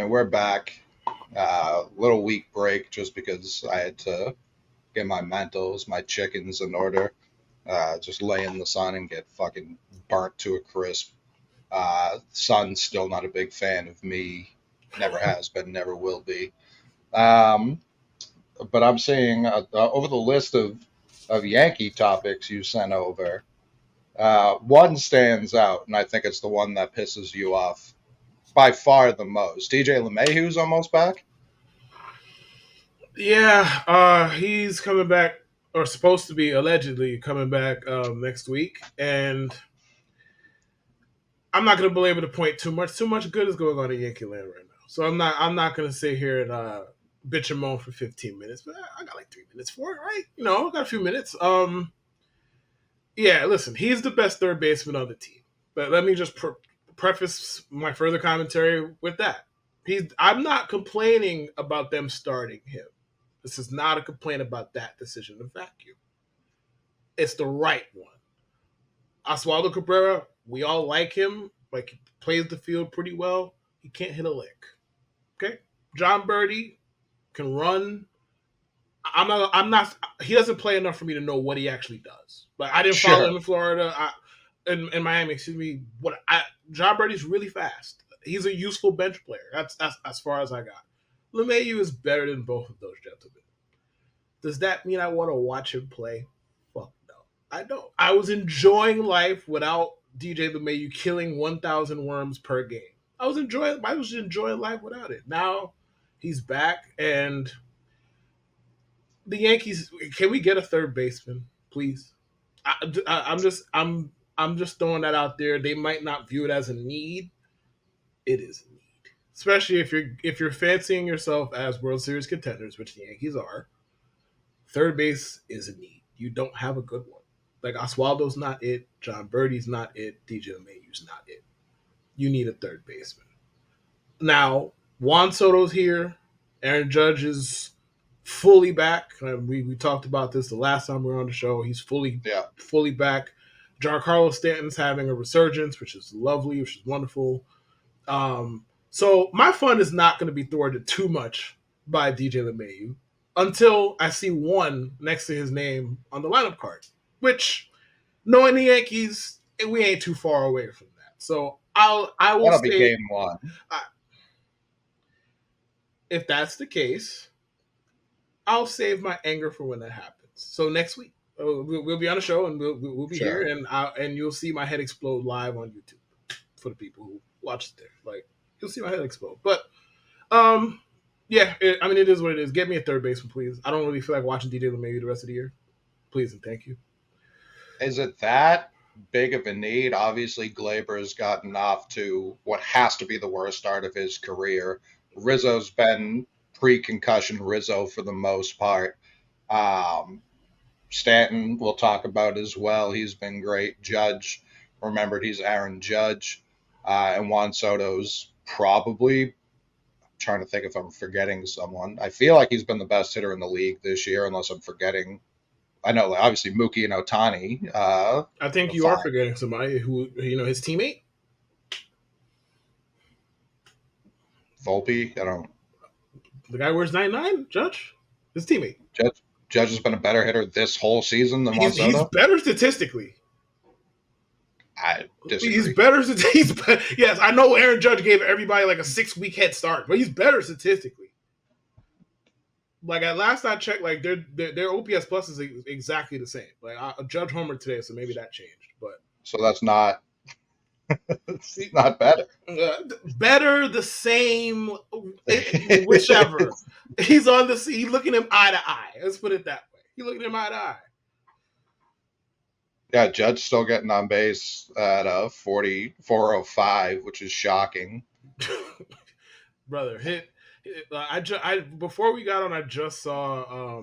mean, we're back. Little week break just because I had to get my mentals, my chickens in order. Just lay in the sun and get fucking burnt to a crisp. Son's still not a big fan of me. Never has been, never will be. Um, but I'm seeing over the list of Yankee topics you sent over, one stands out, and I think it's the one that pisses you off by far the most. DJ LeMahieu's almost back. Yeah, he's coming back, or supposed to be allegedly coming back next week, and I'm not going to be able to point too much. Too much good is going on in Yankee land right now, so I'm not going to sit here and bitch and moan for 15 minutes. But I got like 3 minutes for it, right? I got a few minutes. Yeah, listen, he's the best third baseman on the team, but let me just preface my further commentary with that. I'm not complaining about them starting him. This is not a complaint about that decision in vacuum. It's the right one. Oswaldo Cabrera, we all like him. Like, he plays the field pretty well. He can't hit a lick. Okay? John Birdie can run. I'm not. He doesn't play enough for me to know what he actually does. Like, I didn't follow Sure. him in Florida. In Miami, excuse me. John Birdie's really fast. He's a useful bench player. That's as far as I got. LeMahieu is better than both of those gentlemen. Does that mean I want to watch him play? Fuck no. I don't. I was enjoying life without DJ LeMahieu killing 1,000 worms per game. I was enjoying life without it. Now he's back, and the Yankees. Can we get a third baseman, please? I'm just throwing that out there. They might not view it as a need. It is a need, especially if you're fancying yourself as World Series contenders, which the Yankees are. Third base is a need. You don't have a good one. Like, Oswaldo's not it. John Birdie's not it. DJ LeMahieu's not it. You need a third baseman. Now, Juan Soto's here. Aaron Judge is fully back. We talked about this the last time we were on the show. He's Yeah. fully back. Giancarlo Stanton's having a resurgence, which is lovely, which is wonderful. So my fun is not going to be thwarted too much by DJ LeMahieu until I see one next to his name on the lineup card, which, knowing the Yankees, we ain't too far away from that. So I will That'll be say, game one. if that's the case, I'll save my anger for when that happens. So next week, we'll be on the show, and we'll be Sure. here, and you'll see my head explode live on YouTube for the people who watch it there. Like, you'll see my head explode. But yeah, it is what it is. Get me a third baseman, please. I don't really feel like watching DJ LeMahieu the rest of the year. Please and thank you. Is it that big of a need? Obviously, Glaber has gotten off to what has to be the worst start of his career. Rizzo's been pre-concussion Rizzo for the most part. Um, Stanton we'll talk about as well. He's been great. Judge, remembered he's Aaron Judge. And Juan Soto's probably, trying to think if I'm forgetting someone. I feel like he's been the best hitter in the league this year, unless I'm forgetting. I know, like, obviously Mookie and Otani. I think you are forgetting somebody who, his teammate. Volpe. I don't. The guy wears 99, Judge. His teammate. Judge has been a better hitter this whole season than Juan He's Soto. better statistically. I disagree. He's better. Yes, I know Aaron Judge gave everybody like a 6-week head start, but he's better statistically. Like, at last I checked, like their OPS plus is exactly the same. Like, Judge homer today, so maybe that changed. But So that's not. It's not better. Better, the same, whichever. He's on the. He's looking him eye to eye. Let's put it that way. He's looking him eye to eye. Yeah, Judge still getting on base at 405, which is shocking. Brother, before we got on, I just saw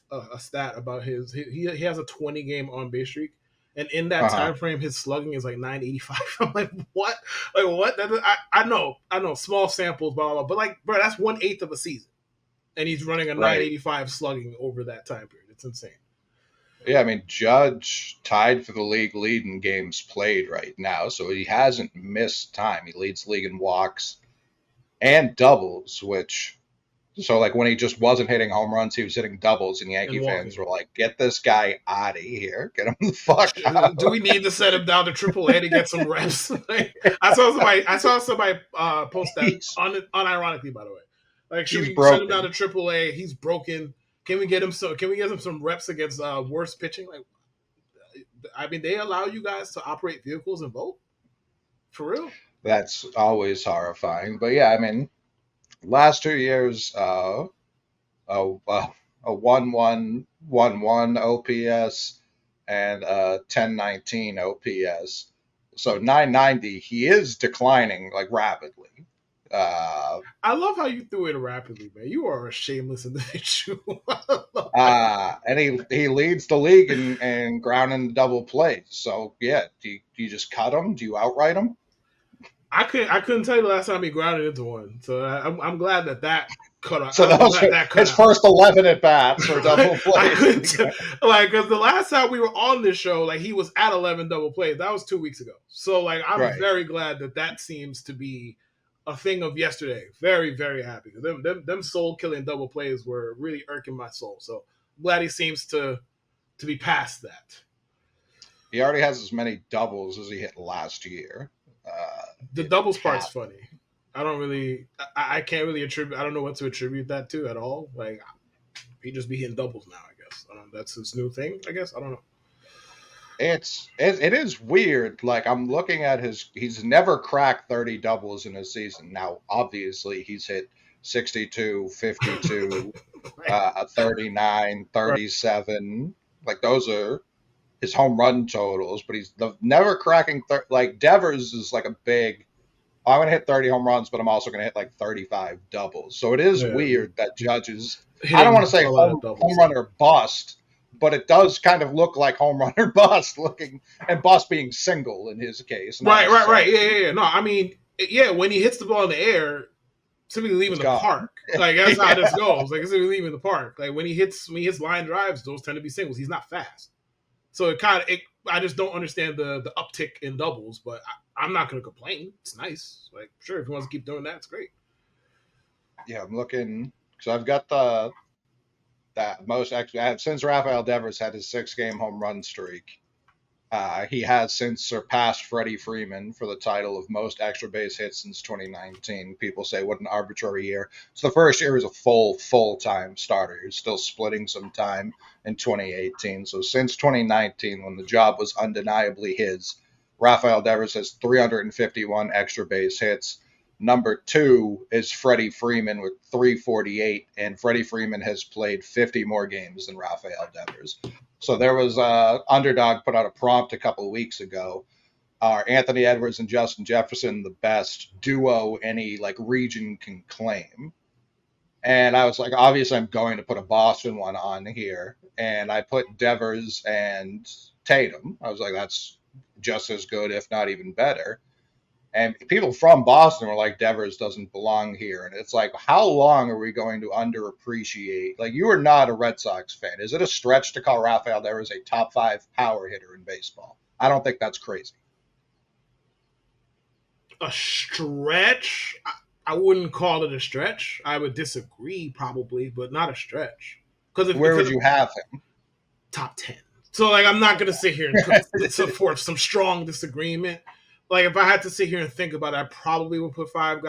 a stat about he has a 20-game on base streak, and in that time frame, his slugging is like 985. I'm like, what? Like, what? I know, small samples, blah blah blah, but like, bro, that's 1/8 of a season, and he's running a 985 slugging over that time period. It's insane. Yeah, I mean, Judge tied for the league lead in games played right now, so he hasn't missed time. He leads the league in walks. and doubles, which so like when he just wasn't hitting home runs, he was hitting doubles, and and Yankee fans walking. were like, "Get this guy out of here! Get him the fuck out!" Do we need to send him down to AAA to get some reps? Like, I saw somebody post that unironically, by the way. Like, should He's we send him down broken. to AAA? He's broken. Can we get him? So can we get him some reps against worse pitching? Like, I mean, they allow you guys to operate vehicles and vote for real. That's always horrifying. But yeah, I mean, last 2 years, a, a, a 1-1-1-1 OPS and a 10-19 OPS. So 990, he is declining like rapidly. Uh, I love how you threw it rapidly, man. You are a shameless individual. and he leads the league in ground and double plays. So yeah, do you just cut him? Do you outright him? I couldn't tell you the last time he grounded into one. So I'm glad that cut out. So I'm those glad are that cut his out. first 11 at bats or double I plays. couldn't like because the last time we were on this show, like he was at 11 double plays. That was 2 weeks ago. So like I'm Right. very glad that seems to be a thing of yesterday. Very very happy. Them soul killing double plays were really irking my soul. So I'm glad he seems to be past that. He already has as many doubles as he hit last year. The It doubles part's had funny. I don't really, I can't really attribute. I don't know what to attribute that to at all. Like he just be hitting doubles now. I guess that's his new thing. I guess I don't know. it is weird. Like I'm looking at he's never cracked 30 doubles in a season. Now, obviously, he's hit 62, 52, Right, 39, right. 37. Like those are his home run totals, but he's never cracking like Devers is like a big. I'm going to hit 30 home runs, but I'm also going to hit like 35 doubles. So it is Yeah, weird that judges, I don't want hitting to say a lot of home doubles. run or bust, but it does kind of look like home run or bust looking, and bust being single in his case, not Right, right, right. necessarily. Yeah, yeah, yeah. No, I mean, yeah. When he hits the ball in the air, typically leaving It's the gone. park. Like that's how this Yeah. goes. Like it's leaving the park. Like when he hits line drives, those tend to be singles. He's not fast. So it kind of, I just don't understand the uptick in doubles, but I'm not going to complain. It's nice. Like, sure, if he wants to keep doing that, it's great. Yeah, I'm looking because I've got the that most actually I have since Rafael Devers had his 6 game home run streak. He has since surpassed Freddie Freeman for the title of most extra base hits since 2019. People say, what an arbitrary year. It's the first year as a full time starter. He was still splitting some time in 2018. So since 2019, when the job was undeniably his, Rafael Devers has 351 extra base hits. Number 2 is Freddie Freeman with 348, and Freddie Freeman has played 50 more games than Rafael Devers. So there was Underdog put out a prompt a couple of weeks ago. Are Anthony Edwards and Justin Jefferson the best duo any like region can claim? And I was like, obviously, I'm going to put a Boston one on here, and I put Devers and Tatum. I was like, that's just as good, if not even better. And people from Boston were like, Devers doesn't belong here. And it's like, how long are we going to underappreciate? Like, you are not a Red Sox fan. Is it a stretch to call Rafael Devers a top 5 power hitter in baseball? I don't think that's crazy. A stretch? I wouldn't call it a stretch. I would disagree, probably, but not a stretch. Where would Because you have him? top 10. So, like, I'm not going to sit here and put forth some strong disagreement. Like, if I had to sit here and think about it, I probably would put five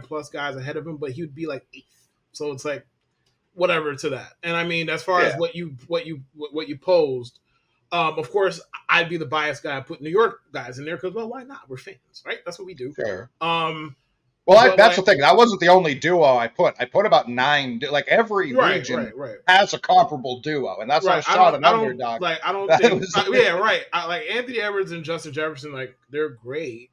plus guys ahead of him, but he would be like eighth. So it's like, whatever to that. And I mean, as far as Yeah, what you posed, of course, I'd be the biased guy. I put New York guys in there because, well, why not? We're fans, right? That's what we do. sure. Um, Well, but that's the like, thing. That wasn't the only duo I put. I put about 9. Like every right, region right, right, has a comparable duo, and that's why I right. shot an I don't Underdog. like. I don't That think. was, Yeah, right. Like Anthony Edwards and Justin Jefferson, like they're great.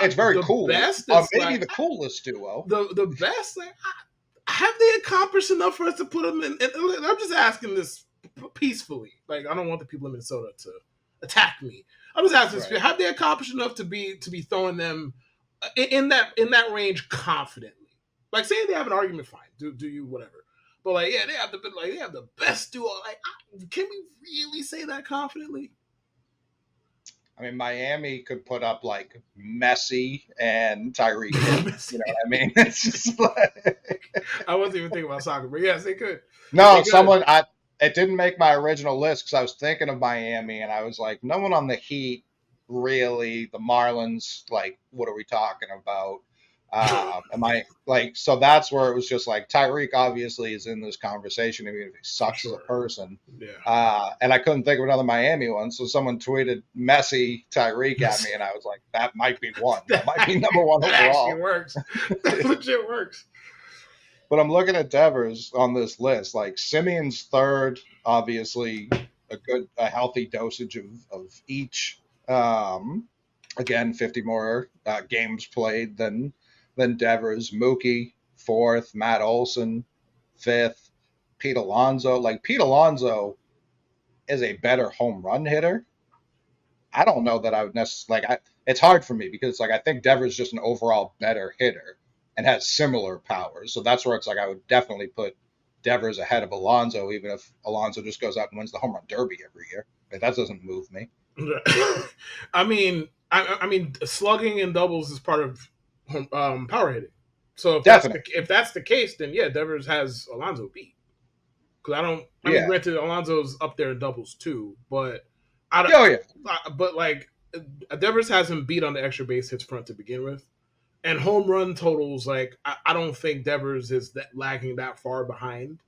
it's very The cool. best that's Maybe like the coolest duo. the best. Like, have they accomplished enough for us to put them in? And I'm just asking this peacefully. Like I don't want the people in Minnesota to attack me. I'm just asking this: Right. have they accomplished enough to be throwing them in that range confidently? Like saying they have an argument, fine. Do you whatever? But like, yeah, they have the best duo. Like, can we really say that confidently? I mean, Miami could put up like Messi and Tyreek Hill. You know what I mean? It's just like I wasn't even thinking about soccer, but yes, they could. no, They could. someone I it didn't make my original list because I was thinking of Miami and I was like, no one on the Heat really. The Marlins, like, what are we talking about? Am I like so? That's where it was just like Tyreek obviously is in this conversation, even if he For sucks as a sure. person. Yeah. And I couldn't think of another Miami one, so someone tweeted Messi Tyreek at me, and I was like, that might be one. That might be number one That actually overall. works. That legit works. But I'm looking at Devers on this list. Like Simeon's third, obviously a healthy dosage of each. Um, Again, 50 more games played than Devers. Mookie fourth, Matt Olson fifth, Pete Alonso. Like Pete Alonso is a better home run hitter. I don't know that I would necessarily like. It's hard for me because like I think Devers is just an overall better hitter and has similar powers. So that's where it's like I would definitely put Devers ahead of Alonso, even if Alonso just goes out and wins the home run derby every year. Like, that doesn't move me. I mean, slugging and doubles is part of power hitting. So Definitely. if that's the case, then yeah, Devers has Alonso beat. Because I don't. I mean, Yeah. granted, Alonso's up there in doubles too, but I don't. Oh yeah. But like, Devers has him beat on the extra base hits front to begin with, and home run totals. Like, I don't think Devers is that lagging that far behind.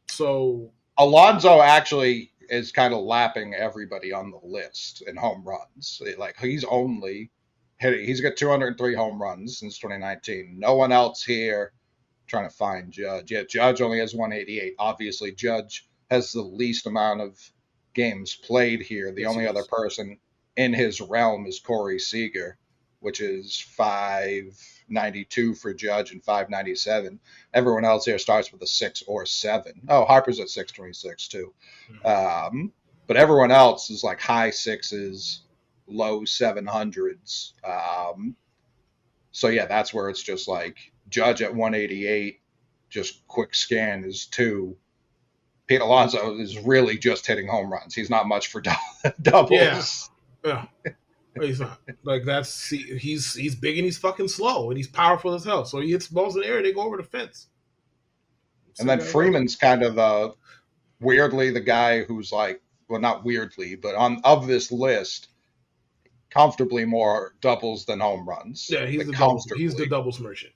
So Alonso actually is kind of lapping everybody on the list in home runs. Like he's got 203 home runs since 2019. No one else here. Trying to find Judge. Yeah, Judge only has 188. Obviously, Judge has the least amount of games played here. The yes, he only other does. person in his realm is Corey Seager, which is 592 for Judge and 597. Everyone else here starts with a 6 or 7. Oh, Harper's at 626 too. Mhm. But everyone else is like high sixes, low 700s. So yeah, that's where it's just like Judge at 188, just quick scan is 2. Pete Alonso is really just hitting home runs. He's not much for Yeah, doubles. yeah. He's not like he's big and he's fucking slow and he's powerful as hell. So he hits balls in the air, they go over the fence. And So you then gotta love it. Freeman's kind of weirdly the guy who's like, well, not weirdly, but on of this list, comfortably more doubles than home runs. Yeah, he's Like the doubles. He's the comfortably. doubles merchant.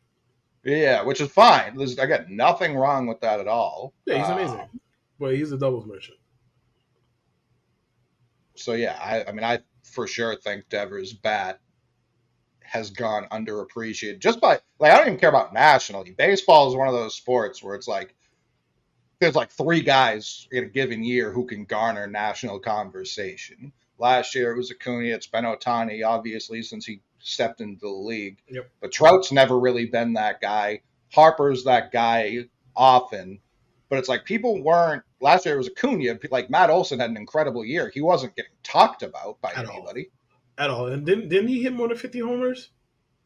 Yeah, which is fine. There's again nothing wrong with that at all. Yeah, he's amazing, but he's the doubles merchant. So yeah, I mean, I for sure think Devers' bat has gone underappreciated just by like I don't even care about nationally. Baseball is one of those sports where it's like there's like 3 guys in a given year who can garner national conversation. Last year it was Acuna, it's been Otani, obviously, since he stepped into the league. Yep. But Trout's never really been that guy. Harper's that guy often. But it's like people weren't last year it was Acuna, like Matt Olson had an incredible year. He wasn't getting talked about by At all, anybody. at all. And didn't he hit more than 50 homers?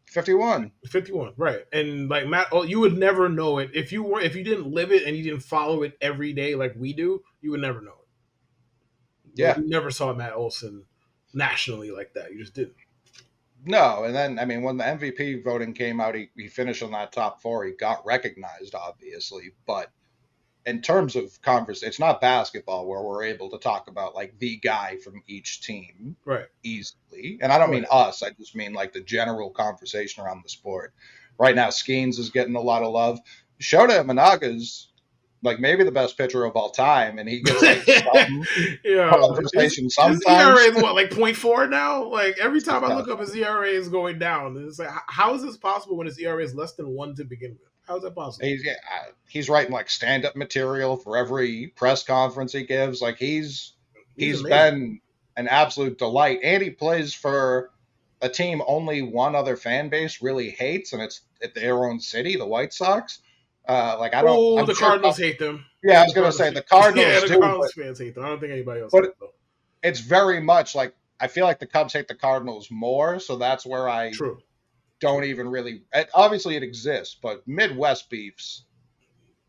51. 51, right? And like Matt, oh, you would never know it if you didn't live it and you didn't follow it every day like we do. You would never know it. Like Yeah. you never saw Matt Olson nationally like that. You just didn't. No, and then I mean when the MVP voting came out, he finished on that top 4. He got recognized, obviously, but in terms of conversation, it's not basketball where we're able to talk about like the guy from each team Right. easily. And I don't mean Right. us, I just mean like the general conversation around the sport. Right now, Skeens is getting a lot of love. Shota Managa's like maybe the best pitcher of all time, and he gets like some Yeah, conversation his ERA sometimes. is what, like 0.4 now. Like every It's time I kind look of up, his funny. ERA is going down. And it's like, how is this possible when his ERA is less than 1 to begin with? How is that possible? Yeah, he's writing like stand-up material for every press conference he gives. Like He's he's amazing. been an absolute delight, and he plays for a team only one other fan base really hates, and it's at their own city, the White Sox. Like I don't, Oh, I'm the sure. Cardinals hate them. Yeah, I was The gonna Cardinals say hate. the Yeah, Cardinals the do, Cardinals fans hate them. I don't think anybody else does but though. it's very much like I feel like the Cubs hate the Cardinals more, so that's where I True. don't True. even really. Obviously, it exists, but Midwest beefs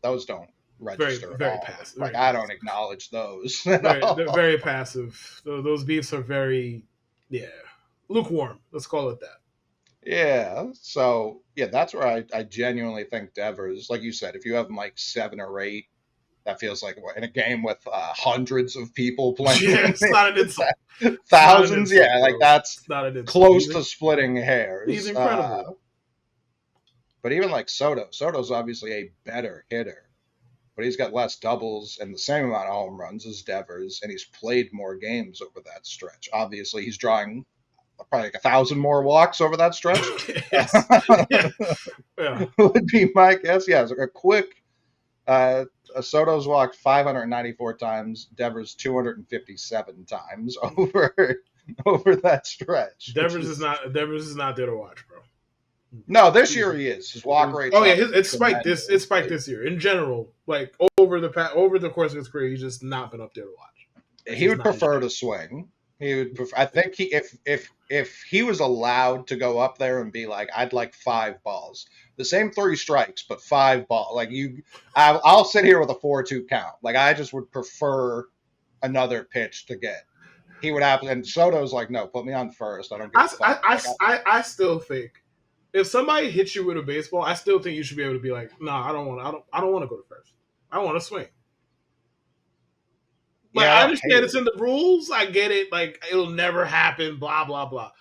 those don't Very, register at very all. passive. Like Very I don't passive. acknowledge those at They're all. very passive. Those beefs are very. Yeah, lukewarm. Let's call it that. Yeah. So yeah, that's where I genuinely think Devers, like you said, if you have him like 7 or 8, that feels like what, in a game with hundreds of people Yeah, playing, it's not an insult. It's not an thousands. insult, Yeah, like bro. that's It's not an insult. close to splitting He's hairs. incredible. But even like Soto, Soto's obviously a better hitter, but he's got less doubles and the same amount of home runs as Devers, and he's played more games over that stretch. Obviously, he's drawing probably like 1,000 more walks over that stretch. Yes. Yeah. Yeah. Would be my guess. Yeah, it's like a quick. Soto's walked 594 times, Devers 257 times over that stretch, which is Devers is not there to watch, bro. no. This year he is. His walk rate's Oh yeah, up it's spiked this. It's spiked tremendously. this year in general. Like over the course of his career, he's just not been up there to watch. That's He just would not his prefer shit. to swing. He would. I think he if he was allowed to go up there and be like, I'd like 5 balls, the same 3 strikes, but 5 balls. Like you, I'll sit here with a 4-2 count. Like I just would prefer another pitch to get. He would have, and Soto's like, no, put me on first. I don't give a fuck. Like, I still think if somebody hits you with a baseball, I still think you should be able to be like, no, I don't want to go to first. I want to swing. Like yeah, I I don't hate understand it's it. in the rules. I get it. Like it'll never happen. Blah blah blah.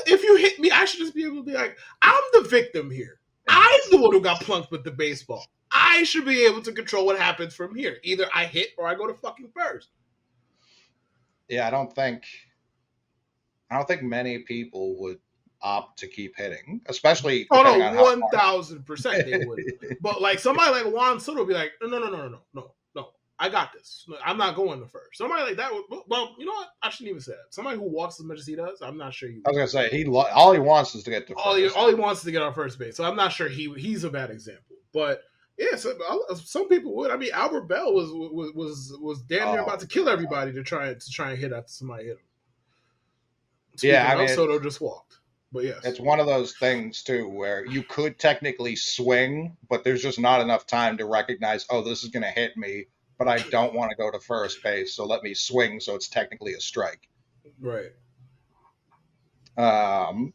If you hit me, I should just be able to be like, I'm the victim here. I'm the one who got plunked with the baseball. I should be able to control what happens from here. Either I hit or I go to fucking first. Yeah, I don't think many people would opt to keep hitting, especially Oh depending no, on how 1,000% they hard. would. But like somebody like Juan Soto would be like, no. I got this. No, I'm not going to first. Somebody like that would. Well, you know what? I shouldn't even say that. Somebody who walks as much as he does, I'm not sure he I would. was gonna say all he wants is to get to first. All he wants is to get on first base. So I'm not sure he's a bad example. But yeah, some people would. I mean, Albert Bell was damn near about Oh to kill everybody to try and hit after somebody hit him. yeah, Speaking I of, mean Soto just walked. But yes, it's one of those things too where you could technically swing, but there's just not enough time to recognize, oh, this is gonna hit me, but I don't want to go to first base, so let me swing so it's technically a strike. right. Um,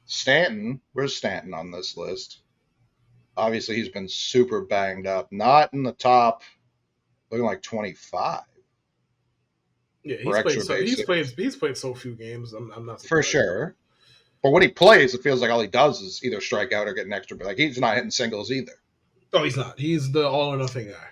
Stanton, where's Stanton on this list? Obviously, he's been super banged up. Not in the top, looking like 25 Yeah, for extra base hits. he's played so few games. I'm not For surprised. sure. But when he plays, it feels like all he does is either strike out or get an extra. Like he's not hitting singles either. Oh, he's not. He's the all or nothing guy.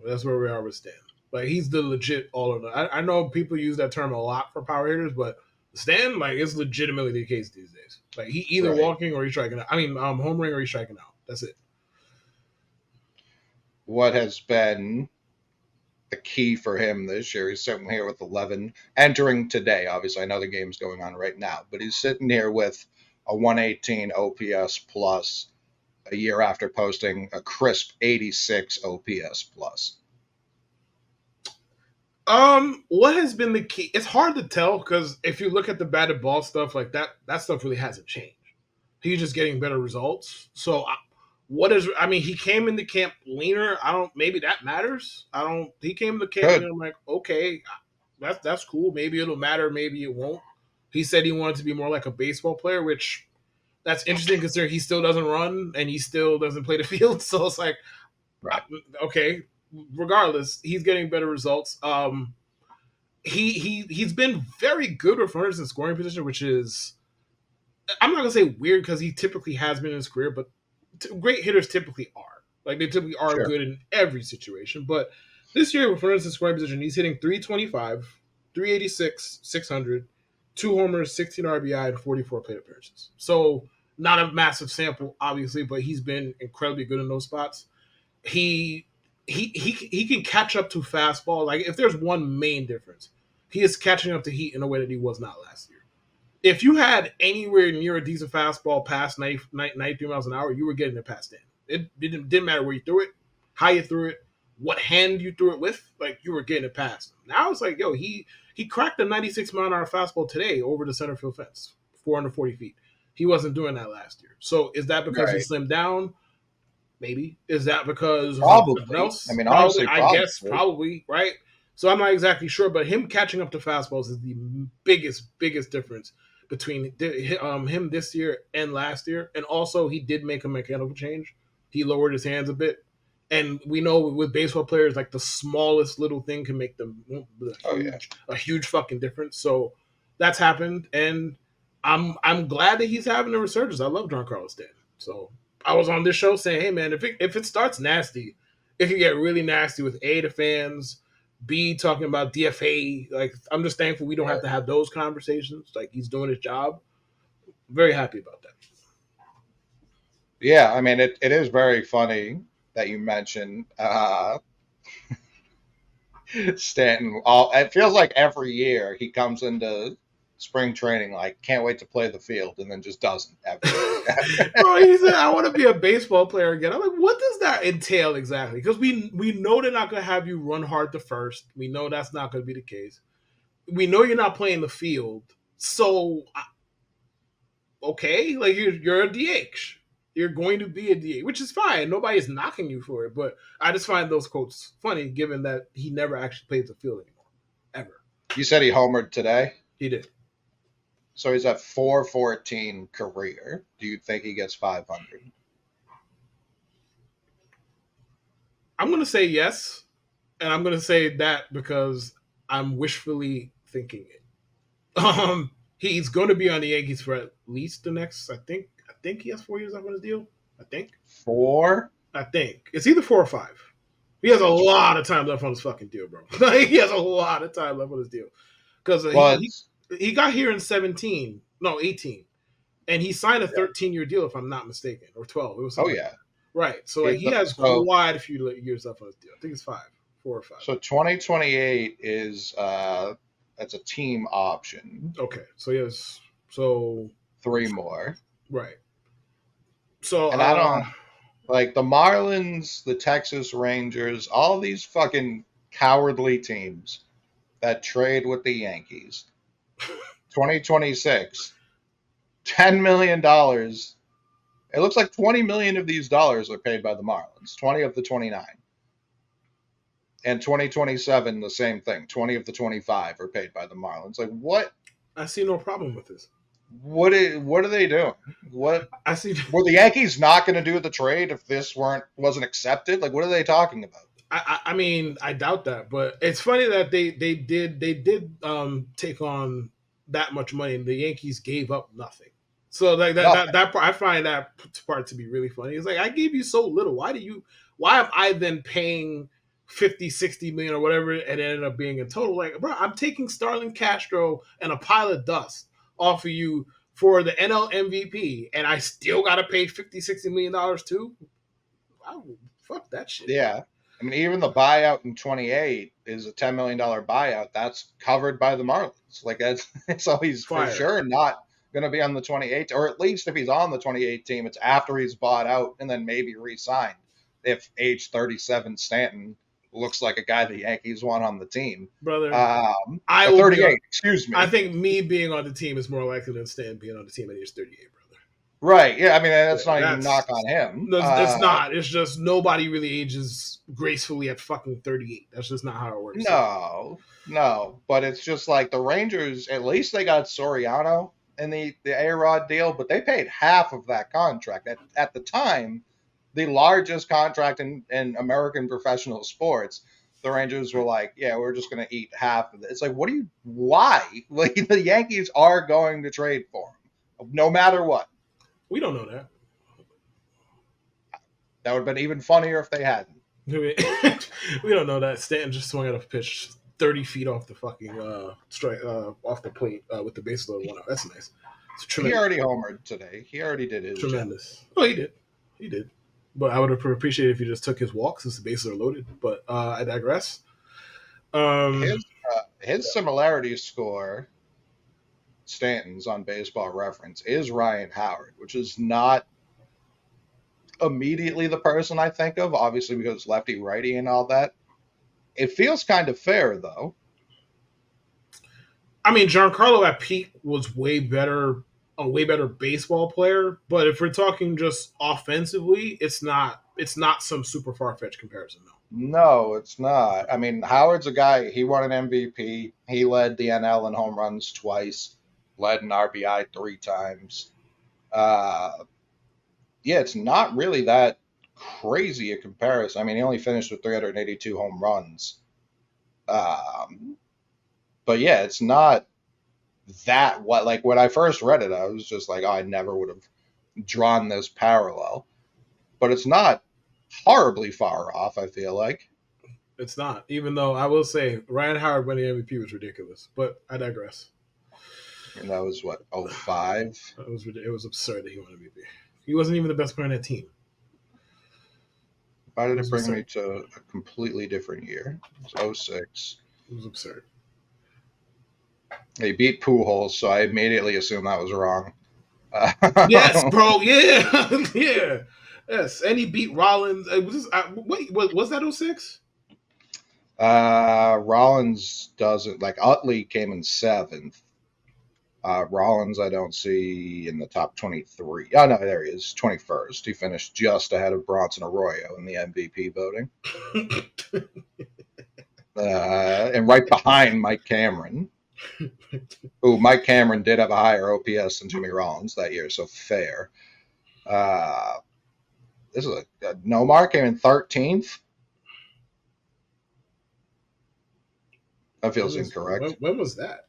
That's where we are with Stan. Like he's the legit all or nothing. I know people use that term a lot for power hitters, but Stan like is legitimately the case these days. Like he either Right. walking or he's striking out. I mean, homering or he's striking out. That's it. What has been the key for him this year? He's sitting here with 11, entering today. Obviously, I know the game's going on right now, but he's sitting here with a 118 OPS plus a year after posting a crisp 86 OPS plus. What has been the key? It's hard to tell because if you look at the batted ball stuff, like that stuff really hasn't changed. He's just getting better results. So, what is? I mean, he came into camp leaner. I don't. Maybe that matters. I don't. He came to camp Good. leaner. I'm like, okay, that's cool. Maybe it'll matter. Maybe it won't. He said he wanted to be more like a baseball player, which that's interesting considering he still doesn't run and he still doesn't play the field. So it's like, Right. okay. Regardless, he's getting better results. He's been very good with runners in scoring position, which is I'm not gonna say weird because he typically has been in his career, but great hitters typically are like they typically are Sure. good in every situation. But this year with runners in scoring position, he's hitting 325, 386, 600, 2 homers, 16 RBI, and 44 plate appearances. So not a massive sample, obviously, but he's been incredibly good in those spots. He he can catch up to fastball. Like if there's one main difference, he is catching up to heat in a way that he was not last year. If you had anywhere near a decent fastball past 93 miles an hour, you were getting it past 10. It didn't matter where you threw it, how you threw it, what hand you threw it with. Like you were getting it past him. Now it's like, yo, he cracked a 96-mile-an-hour fastball today over the center field fence, 440 feet. He wasn't doing that last year. So is that because he Right. slimmed down? Maybe. Is that because of something Probably. I else? mean, Probably. honestly, I guess probably. probably, right? So I'm not exactly sure, but him catching up to fastballs is the biggest difference between him this year and last year. And also, he did make a mechanical change. He lowered his hands a bit, and we know with baseball players, like the smallest little thing can make them Oh yeah. a huge fucking difference. So that's happened, and I'm glad that he's having a resurgence. I love Giancarlo Stanton. So I was on this show saying, hey man, if it starts nasty, it can get really nasty with A, the fans, B, talking about DFA. Like, I'm just thankful we don't have to have those conversations. Like, he's doing his job. Very happy about that. Yeah, I mean it is very funny that you mentioned Stanton. It feels like every year he comes into spring training like can't wait to play the field and then just doesn't ever. Bro, he said, I want to be a baseball player again. I'm like, what does that entail exactly? Because we know they're not going to have you run hard to first. We know that's not going to be the case. We know you're not playing the field. So, okay, like you're a DH. You're going to be a DH, which is fine. Nobody's knocking you for it. But I just find those quotes funny, given that he never actually plays the field anymore, ever. You said he homered today, He did. so he's at 414 career. Do you think he gets 500? I'm going to say yes, and I'm going to say that because I'm wishfully thinking it. He's going to be on the Yankees for at least the next. I think he has 4 years left on his deal. I think. 4? I think it's either 4 or 5. He has a lot of time left on his fucking deal, bro. He has a lot of time left on his deal because Well, he got here in 17, no 18, and he signed a 13-year deal if I'm not mistaken, or 12. It was oh something yeah. right. So like, he has So quite a few years left on his deal. I think it's 4 or 5. so 2028 is that's a team option. Okay, so he has 3 more. right. So And I don't like the Marlins, the Texas Rangers, all these fucking cowardly teams that trade with the Yankees. 2026, $10 million. It looks like 20 million of these dollars are paid by the Marlins, 20 of the 29. And 2027, the same thing. 20 of the 25 are paid by the Marlins. Like what? I see no problem with this. What are they doing? What I see. were the Yankees not going to do the trade if this wasn't accepted? Like what are they talking about? I mean, I doubt that, but it's funny that they did take on that much money, and the Yankees gave up nothing. So like that part, I find that part to be really funny. It's like, I gave you so little. Why am I then paying 50, 60 million or whatever, and it ended up being in total? Like, bro, I'm taking Starlin Castro and a pile of dust off of you for the NL MVP, and I still got to pay 50, 60 million dollars too. Wow, fuck that shit. Yeah. I mean, even the buyout in 28 is a $10 million buyout. That's covered by the Marlins. Like, so he's for sure not going to be on the 28, or at least if he's on the 28 team, it's after he's bought out and then maybe re-signed. If age 37 Stanton looks like a guy the Yankees want on the team. Brother, 38, excuse me. I think me being on the team is more likely than Stan being on the team at age 38, brother. Right. Yeah. I mean, that's not even a knock on him. It's not. It's just nobody really ages gracefully at fucking 38. That's just not how it works. No. But it's just like the Rangers, at least they got Soriano in the A-Rod deal, but they paid half of that contract. At the time, the largest contract in American professional sports, the Rangers were like, yeah, we're just going to eat half of it. It's like, why? Like, the Yankees are going to trade for him, no matter what. We don't know that. That would have been even funnier if they hadn't. We don't know that. Stanton just swung at a pitch 30 feet off the fucking strike off the plate with the base load one out. That's nice. He already homered today. He already did his tremendous. Job. Oh, he did. But I would have appreciated if he just took his walk since the bases are loaded. But I digress. His similarity score, Stanton's on Baseball Reference, is Ryan Howard, which is not immediately the person I think of, obviously because lefty righty and all that. It feels kind of fair though. I mean, Giancarlo at peak was way better a way better baseball player. But if we're talking just offensively, it's not some super far fetched comparison, though. No, it's not. I mean, Howard's a guy, he won an MVP. He led the NL in home runs twice, led in RBI 3 times. Uh, yeah, it's not really that crazy a comparison. I mean, he only finished with 382 home runs. Um, but yeah, it's not that what like when I first read it, I was just like, oh, I never would have drawn this parallel. But it's not horribly far off, I feel like. It's not. Even though I will say Ryan Howard winning MVP was ridiculous, but I digress. And that was what, '05? It was absurd that he won MVP. He wasn't even the best player on that team. Why did it bring me to a completely different year? It was '06. It was absurd. They beat Pujols, so I immediately assumed that was wrong. Yes, bro. Yeah, yeah. Yes, and he beat Rollins. Wait, was that 06? Rollins doesn't like Utley came in 7th. Rollins, I don't see in the top 23. Oh no, there he is, 21st. He finished just ahead of Bronson Arroyo in the MVP voting, and right behind Mike Cameron. Ooh, Mike Cameron did have a higher OPS than Jimmy Rollins that year, so fair. This is Nomar came in 13th. That feels incorrect. When was that?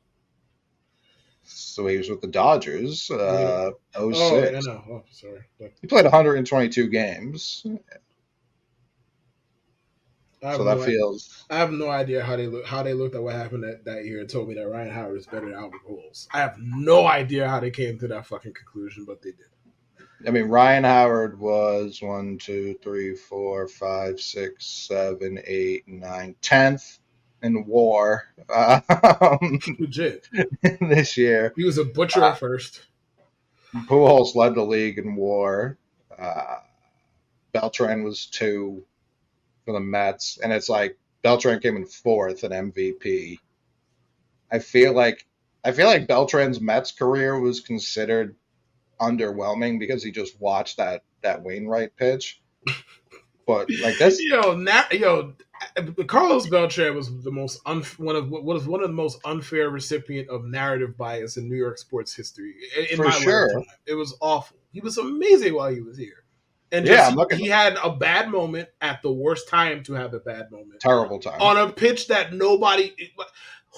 So he was with the Dodgers, 06. Oh, I know. Oh, sorry. He played 122 games. So that feels. I have no idea how they looked at what happened that year and told me that Ryan Howard is better than Albert Pujols. I have no idea how they came to that fucking conclusion, but they did. I mean, Ryan Howard was 1, 2, 3, 4, 5, 6, 7, 8, 9, 10th in WAR. Legit. This year, he was a butcher at first. Pujols led the league in WAR. Beltran was 2 for the Mets, and it's like Beltran came in 4th in MVP. I feel like Beltran's Mets career was considered underwhelming because he just watched that Wainwright pitch. But like this, Carlos Beltran was the most one of the most unfair recipient of narrative bias in New York sports history. In for sure, lifetime. It was awful. He was amazing while he was here, and he had a bad moment at the worst time to have a bad moment. Terrible time on a pitch that nobody.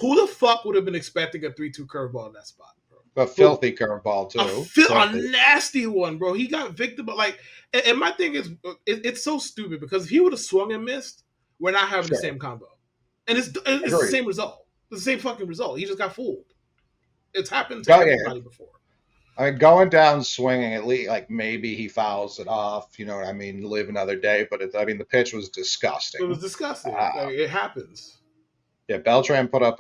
Who the fuck would have been expecting a 3-2 curveball in that spot? A filthy curveball too. A nasty one, bro. He got victim, but like, and my thing is, it's so stupid because if he would have swung and missed, we're not having the same combo, and it's the same result. It's the same fucking result. He just got fooled. It's happened to everybody before. I mean, going down swinging, at least like maybe he fouls it off. You know what I mean? Live another day, but the pitch was disgusting. It was disgusting. It happens. Yeah, Beltran put up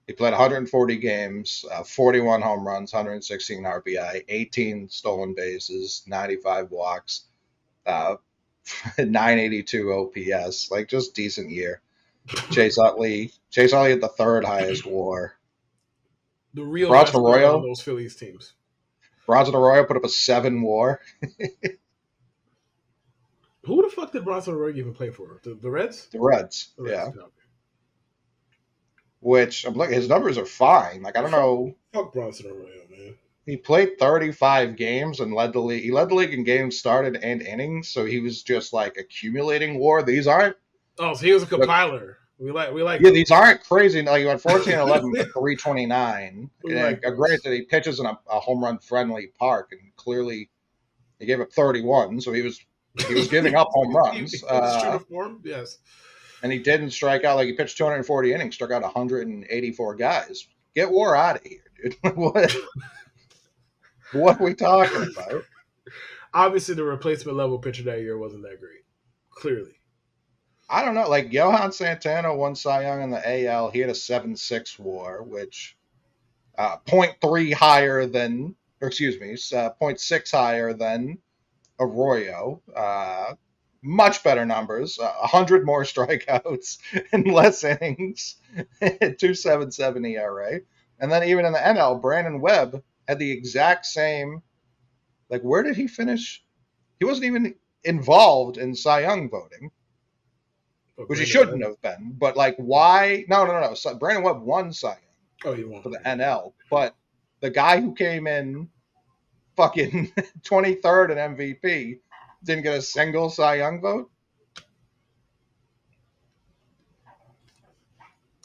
he played 140 games, 41 home runs, 116 RBI, 18 stolen bases, 95 walks, 982 OPS. Like, just decent year. Chase Utley had the 3rd highest WAR. The real Bronson Arroyo of those Phillies teams. Bronson Arroyo put up a 7 WAR. Who the fuck did Bronson Arroyo even play for? The Reds? The Reds, yeah. Okay. Which I'm looking, his numbers are fine. Like, I don't know. Fuck Bronson Arroyo, man. He played 35 games and led the league. He led the league in games started and innings, so he was just like accumulating WAR. These aren't. Oh, so he was a compiler. We like. Yeah, these aren't crazy. Like, you had 14-11 for 329. Granted, he pitches in a home run friendly park, and clearly he gave up 31, so he was giving up home runs. True to form, yes. And he didn't strike out. Like, he pitched 240 innings, struck out 184 guys. Get WAR out of here, dude. What are we talking about? Obviously, the replacement level pitcher that year wasn't that great. Clearly. I don't know. Like, Johan Santana won Cy Young in the AL. He had a 7.6 WAR, which 0.3 higher than, 0.6 higher than Arroyo. Much better numbers, 100 more strikeouts and less innings, 2.77 ERA. And then even in the NL, Brandon Webb had the exact same. Like, where did he finish? He wasn't even involved in Cy Young voting, But which he Brandon shouldn't Webb. have been. But like, why? No, no, no, no. So Brandon Webb won Cy Young Oh, he won. for the NL, but the guy who came in fucking 23rd in MVP didn't get a single Cy Young vote.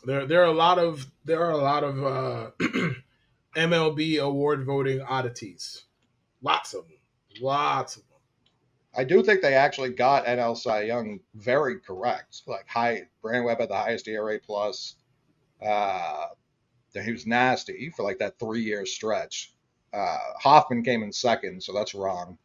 There are a lot of MLB award voting oddities. Lots of them. Lots of them. I do think they actually got NL Cy Young very correct. Like Brandon Webb had the highest ERA plus. Uh, he was nasty for like that 3 year stretch. Hoffman came in second, so that's wrong.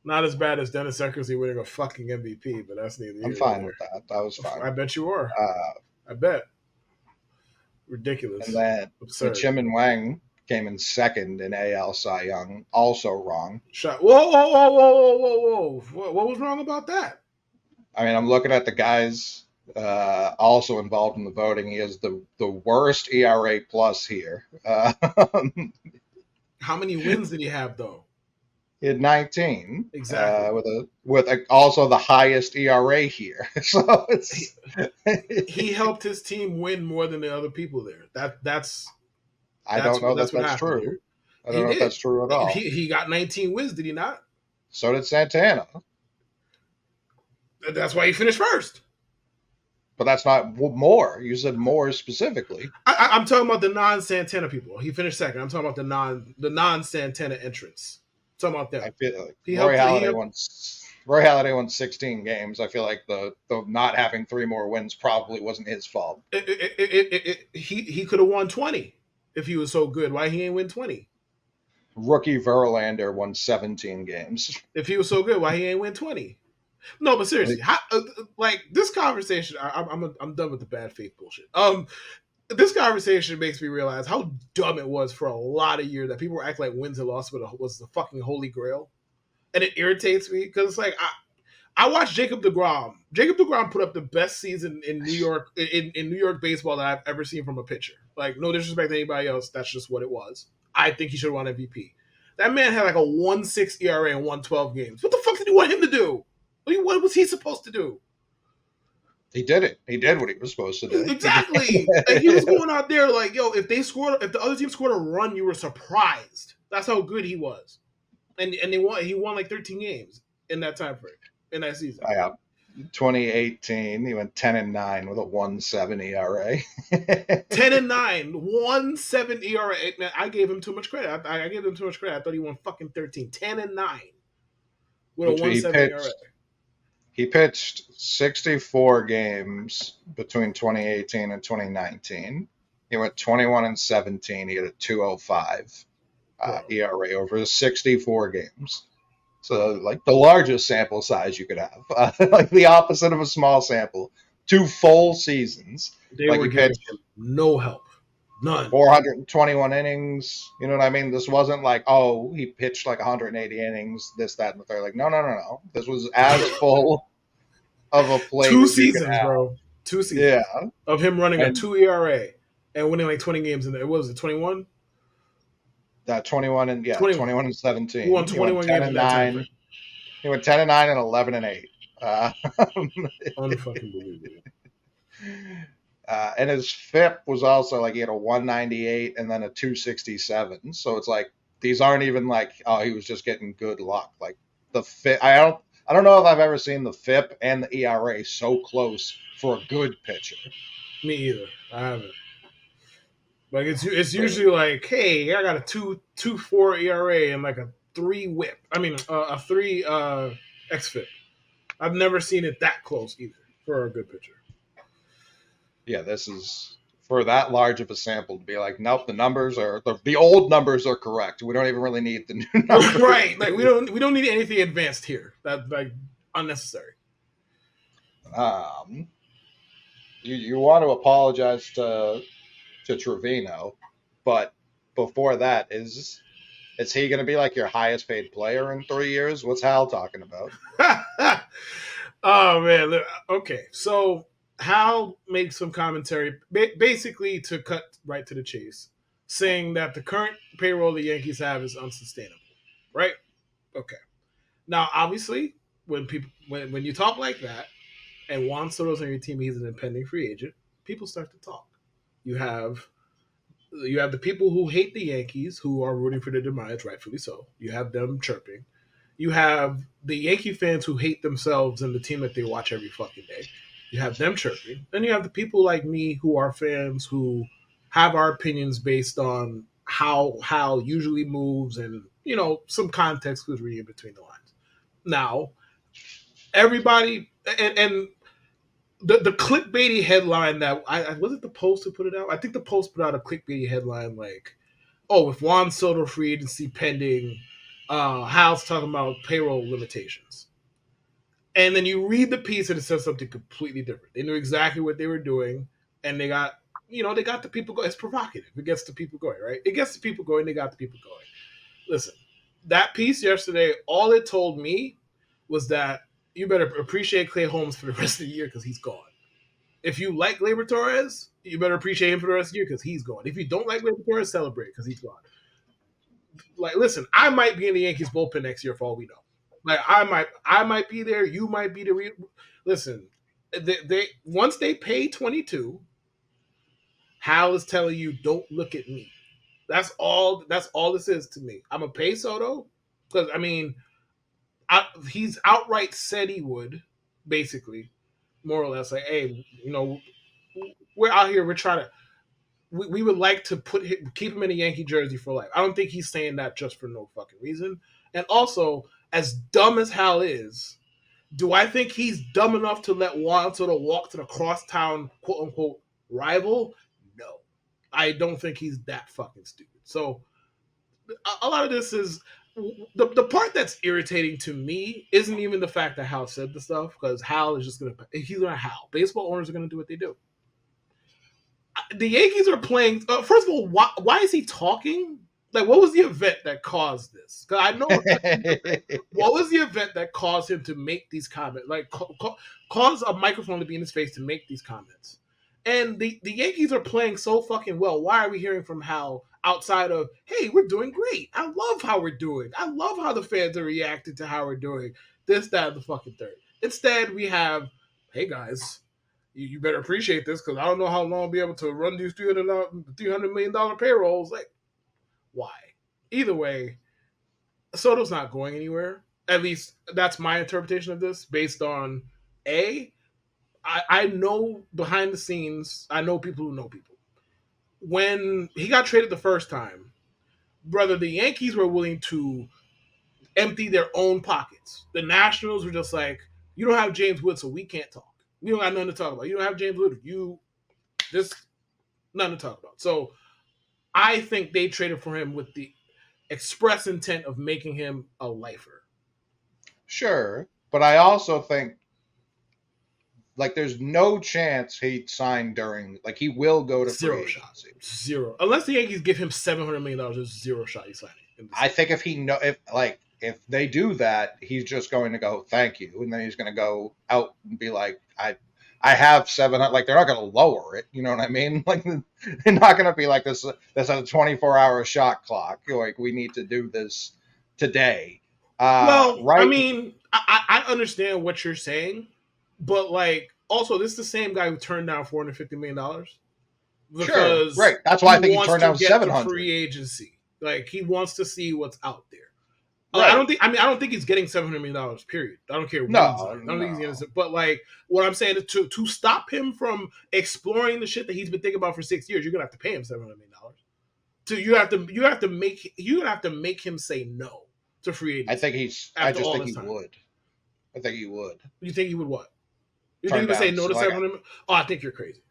Not as bad as Dennis Eckersley winning a fucking MVP, but that's neither I'm here nor fine there. with that. That was I fine. bet you are. Uh, I bet. and Ridiculous. then Absurd. Chim and Wang came in second in AL Cy Young, also wrong. Shot. Whoa, whoa, whoa, whoa, whoa, whoa, whoa. What was wrong about that? I mean, I'm looking at the guys also involved in the voting. He has the worst ERA plus here. How many wins did he have though? He had 19 Exactly. with also the highest ERA here. So He, it's he helped his team win more than the other people there. That's I don't know that that's what that's happened true. here. I don't He know if did. that's true at all. He got 19 wins, did he not? So did Santana, That's why he finished first. but that's not more. You said more specifically. I'm talking about the non-Santana people. He finished second. I'm talking about the non-Santana entrants. I'm talking about them. I feel like He helped. Roy Halladay won 16 games. I feel like the not having 3 more wins probably wasn't his fault. He could have won 20 if he was so good. Why he ain't win 20? Rookie Verlander won 17 games. If he was so good, why he ain't win 20? No, but seriously, like this conversation, I'm done with the bad faith bullshit. This conversation makes me realize how dumb it was for a lot of years that people were acting like wins and losses was the fucking holy grail, and it irritates me because it's like I watched Jacob DeGrom. Jacob DeGrom put up the best season in New York in New York baseball that I've ever seen from a pitcher. Like no disrespect to anybody else, that's just what it was. I think he should have won MVP. That man had like a 1.6 ERA in 112 games. What the fuck did you want him to do? What was he supposed to do? He did it. He did what he was supposed to do. Exactly. Like he was going out there like, yo, if the other team scored a run, you were surprised. That's how good he was. And he won like 13 games in that time frame, in that season. 2018, he went 10-9 with a 1.7 ERA. 10-9, 1.7 ERA. Man, I gave him too much credit. I gave him too much credit. I thought he won fucking 13. 10-9 with a 1.7 ERA. He pitched 64 games between 2018 and 2019. He went 21-17. He had a 2.05 ERA over 64 games. So, like the largest sample size you could have, like the opposite of a small sample. 2 full seasons. They like were giving him no help. None. 421 innings. You know what I mean? This wasn't like, oh, he pitched like 180 innings, this, that, and the third. Like, no. This was as full of a plate. 2 seasons, bro. 2 seasons. Yeah. Of him running a 2 ERA and winning like 20 games in there. What was it, 21? That 21 and 17. He won 21 games in that time frame. He went 10-9 and 11-8. Unfucking believable. And his FIP was also like he had a 198 and then a 267. So it's like these aren't even like, oh, he was just getting good luck. Like the FIP, I don't know if I've ever seen the FIP and the ERA so close for a good pitcher. Me either. I haven't. Like it's usually like, hey, I got a 2.24 ERA and like a 3 WHIP. I mean a 3 xFIP. I've never seen it that close either for a good pitcher. Yeah, this is for that large of a sample to be like, nope, the old numbers are correct. We don't even really need the new numbers. Right. Like we don't need anything advanced here. That like unnecessary. You want to apologize to Trevino, but before that, is he going to be like your highest paid player in 3 years? What's Hal talking about? Oh man. Okay. So Hal made some commentary, basically to cut right to the chase, saying that the current payroll the Yankees have is unsustainable. Right? Okay. Now, obviously, when you talk like that, and Juan Soto's on your team, he's an impending free agent. People start to talk. You have you have the people who hate the Yankees who are rooting for their demise, rightfully so. You have them chirping. You have the Yankee fans who hate themselves and the team that they watch every fucking day. You have them chirping. Then you have the people like me who are fans who have our opinions based on how usually moves and some context was reading between the lines. Now, everybody and the clickbaity headline that I was it the Post who put it out? I think the Post put out a clickbaity headline like, "Oh, with Juan Soto free agency pending, Hal's talking about payroll limitations." And then you read the piece and it says something completely different. They knew exactly what they were doing, and they got the people going. It's provocative. It gets the people going, right? It gets the people going. They got the people going. Listen, that piece yesterday, all it told me was that you better appreciate Clay Holmes for the rest of the year because he's gone. If you like Gleyber Torres, you better appreciate him for the rest of the year because he's gone. If you don't like Gleyber Torres, celebrate because he's gone. Like, listen, I might be in the Yankees bullpen next year for all we know. Like, I might be there. You might be the. Listen, they once they pay 22, Hal is telling you, don't look at me. That's all. That's all this is to me. I'm a pay Soto because he's outright said he would, basically, more or less. Like, hey, we're out here. We're trying to. We would like to keep him in a Yankee jersey for life. I don't think he's saying that just for no fucking reason. And also, as dumb as Hal is, do I think he's dumb enough to let Juan Soto walk to the crosstown quote unquote rival? No, I don't think he's that fucking stupid. So a lot of this is the part that's irritating to me isn't even the fact that Hal said the stuff because Hal is just gonna Hal. Baseball owners are gonna do what they do. The Yankees are playing. First of all, why is he talking? Like, what was the event that caused this? Because I know what was the event that caused him to make these comments? Like, cause a microphone to be in his face to make these comments. And the Yankees are playing so fucking well. Why are we hearing from Hal outside of, hey, we're doing great. I love how we're doing. I love how the fans are reacting to how we're doing. This, that, and the fucking third. Instead, we have, hey guys, you better appreciate this because I don't know how long I'll be able to run these $300 million payrolls. Like, why? Either way, Soto's not going anywhere. At least that's my interpretation of this based on I know behind the scenes, I know people who know people. When he got traded the first time, brother, the Yankees were willing to empty their own pockets. The Nationals were just like, you don't have James Wood, so we can't talk. We don't got nothing to talk about. You don't have James Wood. You just nothing to talk about. So I think they traded for him with the express intent of making him a lifer. Sure, but I also think like there's no chance he'd sign during like he will go to free Zero shot. agency. Zero. Unless the Yankees give him $700 million, there's zero shot he's signing. I think if they do that, he's just going to go thank you, and then he's going to go out and be like I have 700. Like they're not going to lower it. You know what I mean? Like they're not going to be like this. That's a 24-hour shot clock. Like we need to do this today. Well, I Right? mean, I understand what you're saying, but like, also, this is the same guy who turned down $450 million Sure. because Right. That's he why I think he wants turned to down get to 700. free agency. Like he wants to see what's out there. I don't Right. think. I mean, I don't think he's getting $700 million. Period. I don't care when he's No. getting. I don't think he's No. getting. But like, what I'm saying is to stop him from exploring the shit that he's been thinking about for 6 years, you're gonna have to pay him $700 million. So you have to make him say no to free I agency think he's. I after just all think this he time. would. I think he would You think he would what? You think he turn would say down. no to Like 700? Oh, I think you're crazy.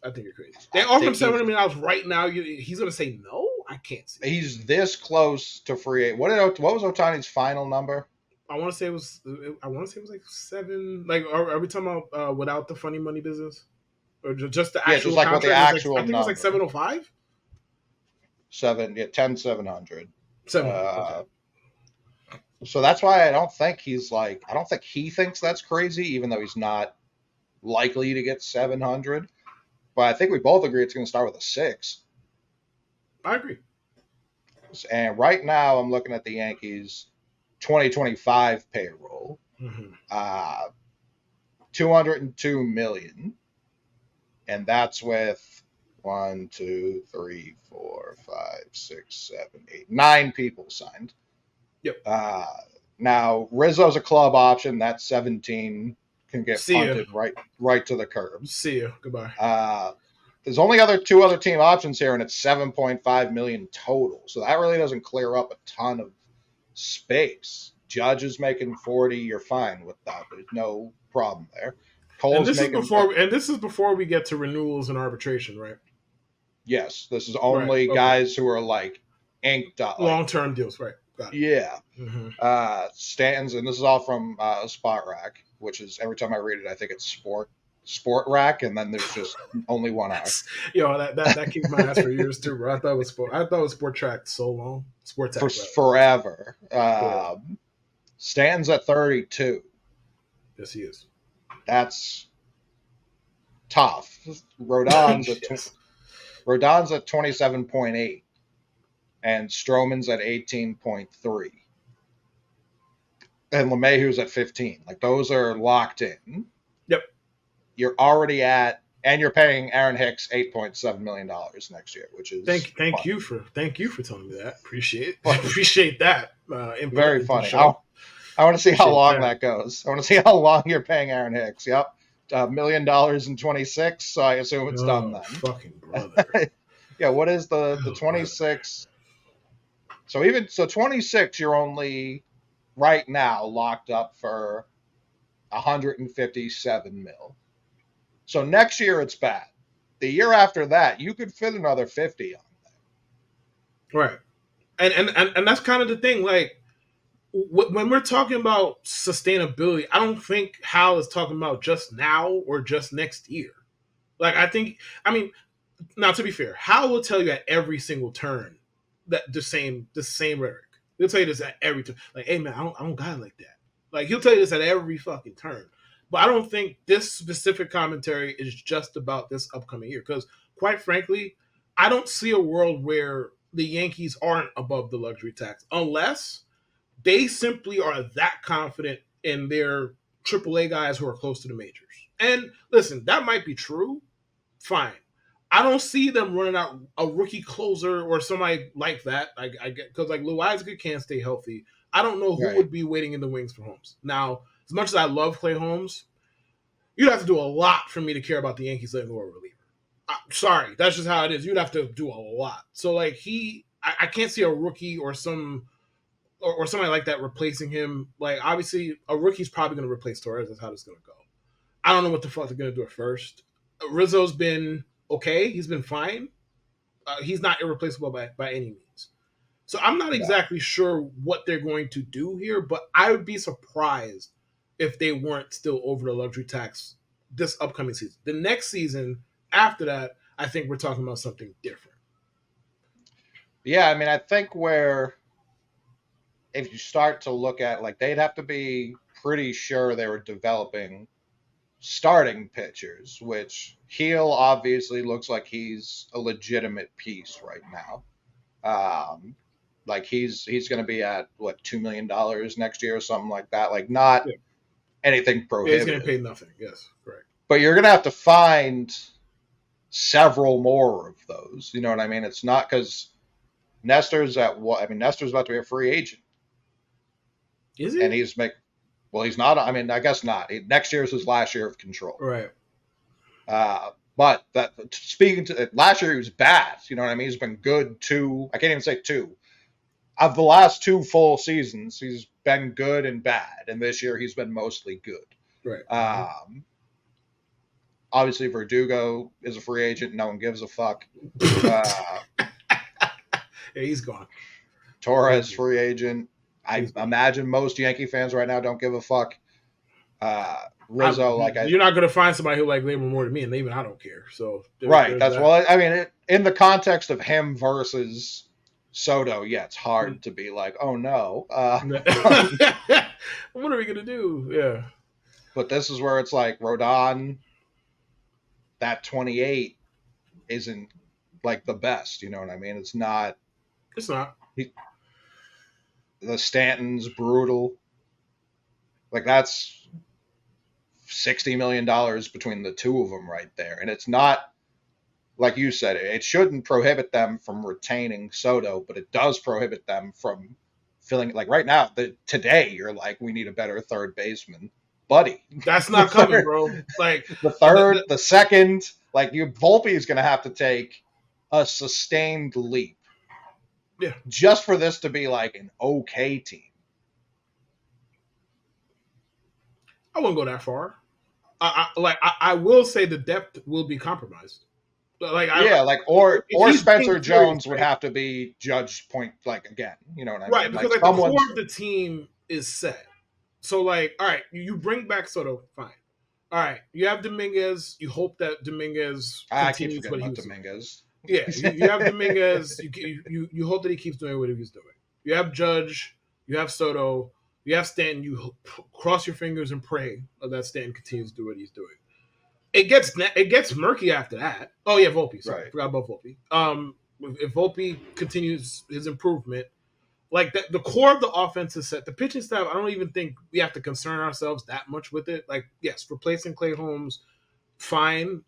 I think you're crazy. They I offer him think $700 million right now. He's gonna say no. I can't see it. he's this close to free. What was Otani's final number? I want to say it was. I want to say it was like 7. Like are we talking about without the funny money business, or just the Yeah, just actual like what the contract? It was like I actual think it was like number. 705. 700. 700. Okay. Uh, so that's why I don't think he's like. I don't think he thinks that's crazy, even though he's not. likely to get 700, but I think we both agree it's going to start with a 6. I agree. And right now, I'm looking at the Yankees 2025 payroll, Mm-hmm. 202 million, and that's with 1, 2, 3, 4, 5, 6, 7, 8, 9 people signed. Yep. Now Rizzo's a club option. That 17 can get See ya. punted right to the curb. See ya. Goodbye. There's only two other team options here, and it's 7.5 million total. So that really doesn't clear up a ton of space. Judge is making 40. You're fine with that. There's no problem there. And Cole's this is making. before we get to renewals and arbitration, right? Yes, this is Right. only Okay. guys who are like inked up. Long-term deals, right? Got it. Yeah. Mm-hmm. Stanton's, and this is all from Spot Rack, which is every time I read it, I think it's Sport Rack, and then there's just only one R. Yo, that kicked my ass for years too, bro. I thought it was Sport Track so long. Sport Track forever. Yeah. Stanton's at 32. Yes, he is. That's tough. Rodon's at 27.8, and Stroman's at 18.3, and LeMahieu's at 15. Like those are locked in. Yep. You're already at, and you're paying Aaron Hicks $8.7 million next year, which is thank you for telling me that. Appreciate that. Very funny. I want to see how long that goes. I want to see how long you're paying Aaron Hicks. Yep. $1 million in 26, so I assume it's done then. Fucking brother. Yeah, what is the 26? Brother. So 26, you're only right now locked up for 157 mil. So next year it's bad. The year after that, you could fit another 50 on that. Right. And that's kind of the thing. Like when we're talking about sustainability, I don't think Hal is talking about just now or just next year. Like I mean, now to be fair, Hal will tell you at every single turn that the same rhetoric. He'll tell you this at every turn. Like, hey man, I don't got it like that. Like he'll tell you this at every fucking turn. But I don't think this specific commentary is just about this upcoming year. Because quite frankly, I don't see a world where the Yankees aren't above the luxury tax unless they simply are that confident in their AAA guys who are close to the majors. And listen, that might be true. Fine. I don't see them running out a rookie closer or somebody like that. I get because like Loizaga can't stay healthy. I don't know who would be waiting in the wings for Holmes. Now, as much as I love Clay Holmes, you'd have to do a lot for me to care about the Yankees letting go of a reliever. Sorry, that's just how it is. You'd have to do a lot. So like I can't see a rookie or somebody like that replacing him. Like obviously a rookie's probably going to replace Torres. That's how this is going to go. I don't know what the fuck they're going to do at first. Rizzo's been okay. He's been fine. He's not irreplaceable by any means. So I'm not exactly sure what they're going to do here, but I would be surprised if they weren't still over the luxury tax this upcoming season. The next season after that, I think we're talking about something different. Yeah, I mean, I think if you start to look at, like, they'd have to be pretty sure they were developing starting pitchers, which Heel obviously looks like he's a legitimate piece right now. Like he's going to be at what $2 million next year or something like that. Like not anything prohibitive. Yeah, he's going to pay nothing. Yes, correct. But you're going to have to find several more of those. You know what I mean? It's not because Nestor's Nestor's about to be a free agent. Is he? And he's not. I mean, I guess not. Next year is his last year of control. Right. But speaking to last year, he was bad. You know what I mean? He's been good I can't even say two. Of the last two full seasons, he's been good and bad. And this year, he's been mostly good. Right. Obviously, Verdugo is a free agent. No one gives a fuck. Yeah, he's gone. Torres, free agent. I imagine most Yankee fans right now don't give a fuck. Rizzo, you're not going to find somebody who like labor more than me, and even I don't care. So right, that's that. I mean, in the context of him versus Soto, yeah, it's hard to be like, oh no, what are we going to do? Yeah, but this is where it's like Rodon that 28 isn't like the best. You know what I mean? It's not. It's not. He, the Stanton's brutal. Like that's $60 million between the two of them right there, and it's not like you said. It shouldn't prohibit them from retaining Soto, but it does prohibit them from feeling like right now. Today, you're like, we need a better third baseman, buddy. That's the not coming, third, bro. Like the third, the second, like you, Volpe is going to have to take a sustained leap yeah. just for this to be like an okay team. I wouldn't go that far. I will say the depth will be compromised. Like Yeah, like if or he's Spencer being serious, Jones would right? have to be judged point like again. You know what I Right, mean? because Like like the core someone's of the team is set. So like, all right, you bring back Soto, fine. All right, you have Dominguez. You hope that Dominguez I keep continues forgetting what he about was doing. Dominguez. Yeah, you have Dominguez. You hope that he keeps doing what he's doing. You have Judge. You have Soto. You have Stanton. You cross your fingers and pray that Stanton continues to do what he's doing. It gets murky after that. Oh yeah, Volpe. Sorry, I Right. forgot about Volpe. If Volpe continues his improvement, like the core of the offense is set. The pitching staff, I don't even think we have to concern ourselves that much with it. Like, yes, replacing Clay Holmes, fine.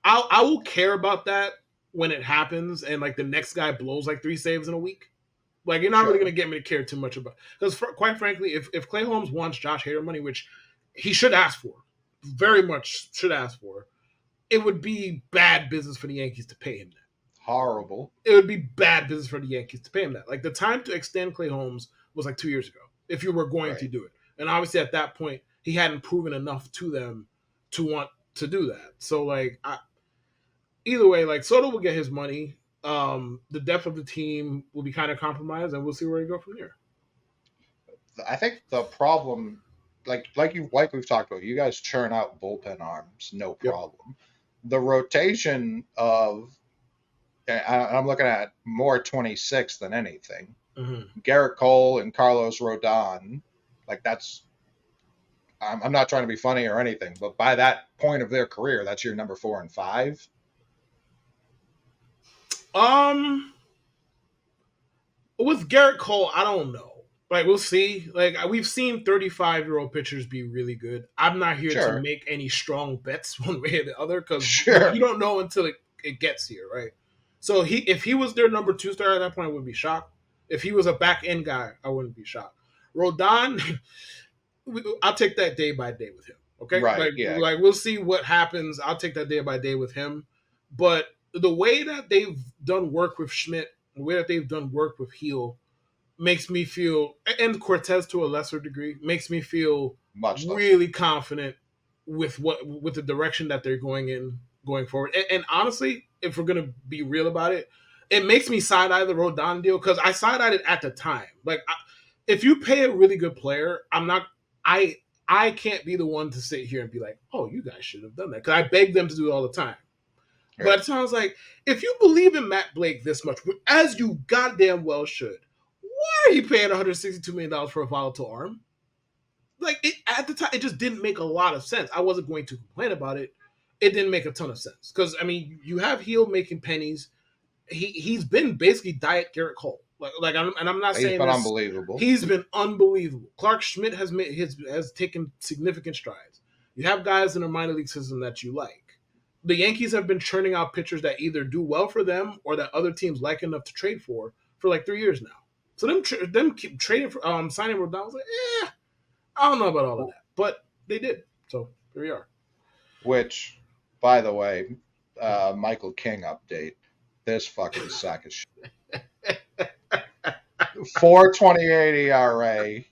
I will care about that when it happens, and like the next guy blows like 3 saves in a week. Like, you're not really Sure. gonna get me to care too much about, because quite frankly, if Clay Holmes wants Josh Hader money, which he should ask for, very much should ask for, it would be bad business for the Yankees to pay him that. Horrible. It would be bad business for the Yankees to pay him that. Like, the time to extend Clay Holmes was like 2 years ago, if you were going to Right. do it. And obviously at that point, he hadn't proven enough to them to want to do that. So like, either way, like Soto will get his money. The depth of the team will be kind of compromised, and we'll see where we go from there. I think the problem, like we've talked about, you guys churn out bullpen arms, no Yep. problem. The rotation of, I'm looking at more 26 than anything. Mm-hmm. Garrett Cole and Carlos Rodon, like that's. I'm not trying to be funny or anything, but by that point of their career, that's your number 4 and 5. Um, with Garrett Cole, I don't know. Like, we'll see. Like, we've seen 35-year-old pitchers be really good. I'm not here to Sure. make any strong bets one way or the other, because Sure. you don't know until it gets here, right? So if he was their number 2 star at that point, I wouldn't be shocked. If he was a back end guy, I wouldn't be shocked. Rodon, I'll take that day by day with him. Okay, Right. Yeah. like we'll see what happens. I'll take that day by day with him. But the way that they've done work with Schmidt, the way that they've done work with Heel, makes me feel, and Cortez to a lesser degree, makes me feel Much less. really confident with the direction that they're going forward. And honestly, if we're gonna be real about it, it makes me side eye the Rodon deal, because I side eyed it at the time. Like, if you pay a really good player, I'm not. I can't be the one to sit here and be like, oh, you guys should have done that, because I beg them to do it all the time. Right. But it sounds like, if you believe in Matt Blake this much, as you goddamn well should, why are you paying $162 million for a volatile arm? Like, at the time, it just didn't make a lot of sense. I wasn't going to complain about it. It didn't make a ton of sense, because I mean, you have Heel making pennies. He's been basically diet Garrett Cole. I'm not He's saying been this. unbelievable. He's been unbelievable. Clark Schmidt has taken significant strides. You have guys in the minor league system that you like. The Yankees have been churning out pitchers that either do well for them or that other teams like enough to trade for like 3 years now. So them keep trading for signing Rodon, I was like, I don't know about all of that, but they did. So here we are. Which, by the way, Michael King update. This fucking sack of shit. 4.28 ERA,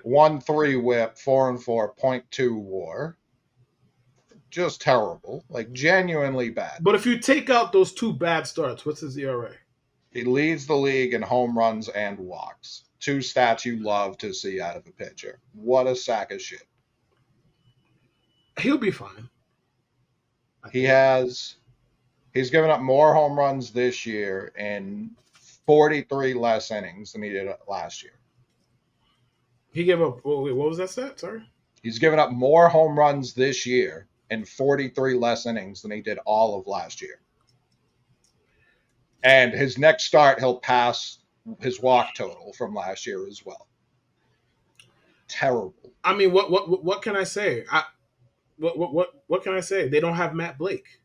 1.3 WHIP, 4-4, 0.2 WAR. Just terrible, like genuinely bad. But if you take out those 2 bad starts, what's his ERA? He leads the league in home runs and walks. 2 stats you love to see out of a pitcher. What a sack of shit. He'll be fine. He's given up more home runs this year in 43 less innings than he did last year. He gave up. What was that stat? Sorry. He's given up more home runs this year in 43 less innings than he did all of last year. And his next start, he'll pass his walk total from last year as well. Terrible. I mean, what can I say? What can I say? They don't have Matt Blake.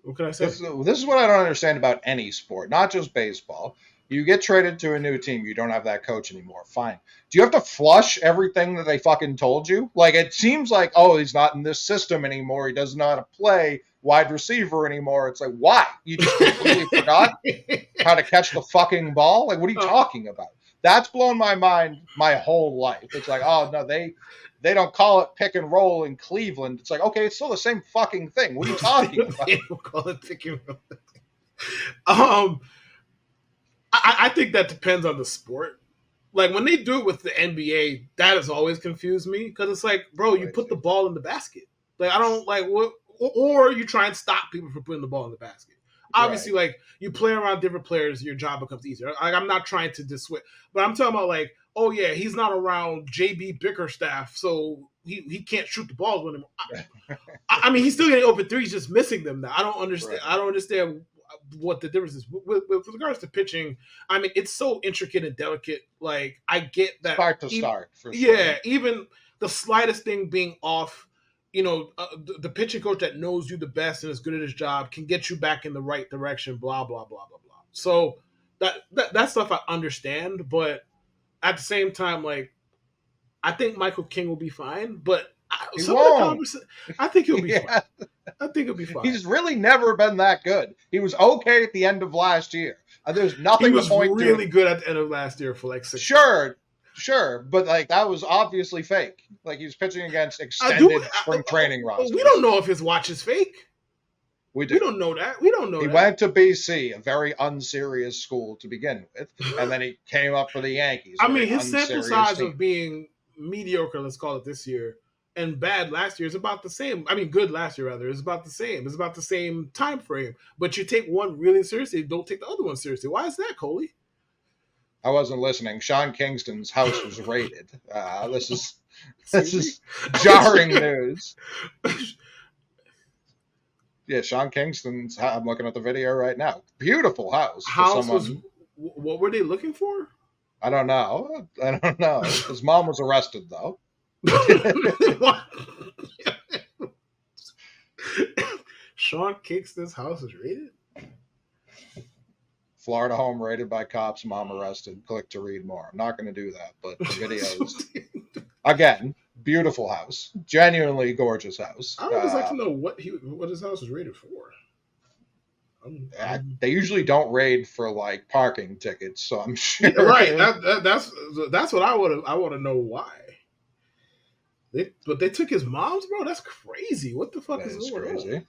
What can I say? This is what I don't understand about any sport, not just baseball. You get traded to a new team, you don't have that coach anymore. Fine. Do you have to flush everything that they fucking told you? Like, it seems like, oh, he's not in this system anymore. He doesn't know how to play wide receiver anymore. It's like, why? You just completely forgot how to catch the fucking ball? Like, what are you talking about? That's blown my mind my whole life. It's like, oh, no, they don't call it pick and roll in Cleveland. It's like, okay, it's still the same fucking thing. What are you talking about? They don't call it pick and roll. I think that depends on the sport. Like when they do it with the NBA, that has always confused me because it's like, bro, you put the ball in the basket. Like I don't like what, or you try and stop people from putting the ball in the basket. Obviously, right. Like you play around different players, your job becomes easier. Like I'm not trying to dissuade, but I'm talking about like, oh yeah, he's not around JB Bickerstaff, so he can't shoot the balls anymore. I mean, he's still getting open threes, just missing them now. I don't understand. Right. I don't understand what the difference is with regards to pitching. I mean, it's so intricate and delicate. Like I get that start to start. For sure. Yeah, even the slightest thing being off. You know, the pitching coach that knows you the best and is good at his job can get you back in the right direction, blah, blah, blah, blah, blah. So that stuff I understand, but at the same time, like, I think Michael King will be fine, but I think he'll be fine. I think he'll be fine. He's really never been that good. He was okay at the end of last year. There's nothing to point to. He was really good at the end of last year for like 6 Sure, but like that was obviously fake. Like he was pitching against extended spring training rosters. We don't know if his watch is fake. We do. We don't know that. We don't know. He went to BC, a very unserious school to begin with, and then he came up for the Yankees. I mean, his sample size of being mediocre, let's call it this year, and bad last year is about the same. I mean, good last year rather is about the same. It's about the same time frame. But you take one really seriously, don't take the other one seriously. Why is that, Coley? I wasn't listening. Sean Kingston's house was raided. This is jarring news. Yeah, Sean Kingston's. I'm looking at the video right now. Beautiful house. What were they looking for? I don't know. His mom was arrested though. Sean Kingston's house was raided. Florida home raided by cops, mom arrested. Click to read more. I'm not going to do that, but the videos. Again, beautiful house. Genuinely gorgeous house. I would just like to know what his house was raided for. They usually don't raid for like parking tickets, so I'm sure. Right. That's what I want to know why. But they took his mom's, bro. That's crazy. What the fuck is going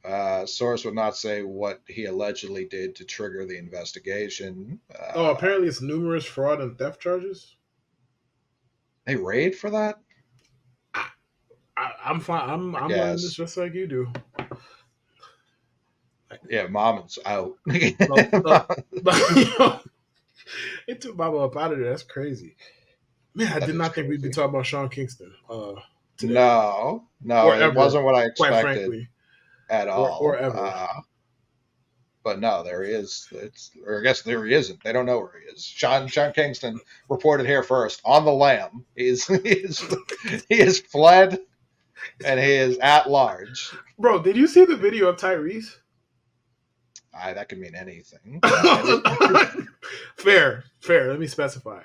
on? Source would not say what he allegedly did to trigger the investigation. Apparently it's numerous fraud and theft charges. They raid for that? I'm fine. I'm learning this just like you do. Yeah, mom is out. It took Mama up out of there. That's crazy. Man, I did not think we'd be talking about Sean Kingston today. No, it wasn't what I expected. Quite frankly. At all. Or ever. But no, there he is. Or I guess there he isn't. They don't know where he is. Sean Kingston reported here first on the lam. He is fled and he is at large. Bro, did you see the video of Tyrese? That could mean anything. Fair. Let me specify.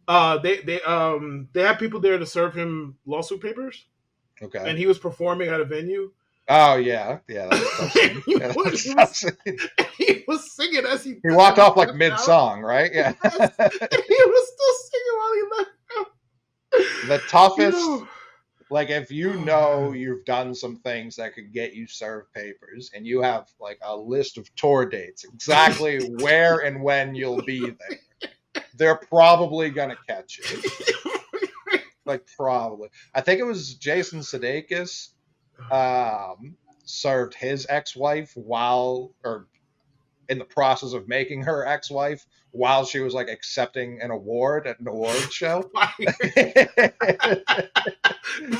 They had people there to serve him lawsuit papers. Okay. And he was performing at a venue. Oh yeah. He was singing as he walked off like mid-song, right? Yeah. He was still singing while he left out. The toughest, like if you've done some things that could get you served papers, and you have like a list of tour dates, exactly where and when you'll be there, they're probably gonna catch you. Like probably, I think it was Jason Sudeikis. Served his ex-wife in the process of making her ex-wife while she was like accepting an award at an award show. Fire.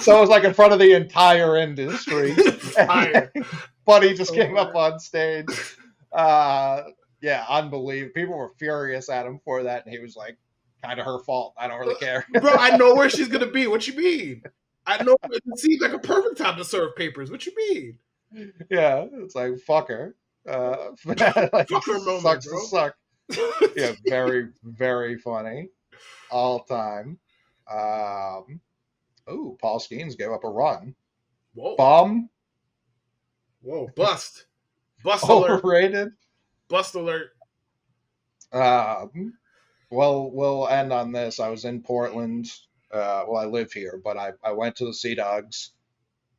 So it was like in front of the entire industry. Fire. Buddy That's just so came up fire. on stage. Uh, yeah, unbelievable. People were furious at him for that, and he was like, "Kind of her fault. I don't really care." Bro, I know where she's gonna be. What you mean? I know it seems like a perfect time to serve papers. What you mean? Yeah, it's like fuck her. Like Fuck her moment, sucks to bro. suck. Yeah, very very funny all time. Um, ooh, Paul Skeens gave up a run. Whoa. Bomb Whoa. Bust. Bust alert. overrated. Bust alert. Um, well, we'll end on this. I was in Portland. Well, I live here, but I went to the Sea Dogs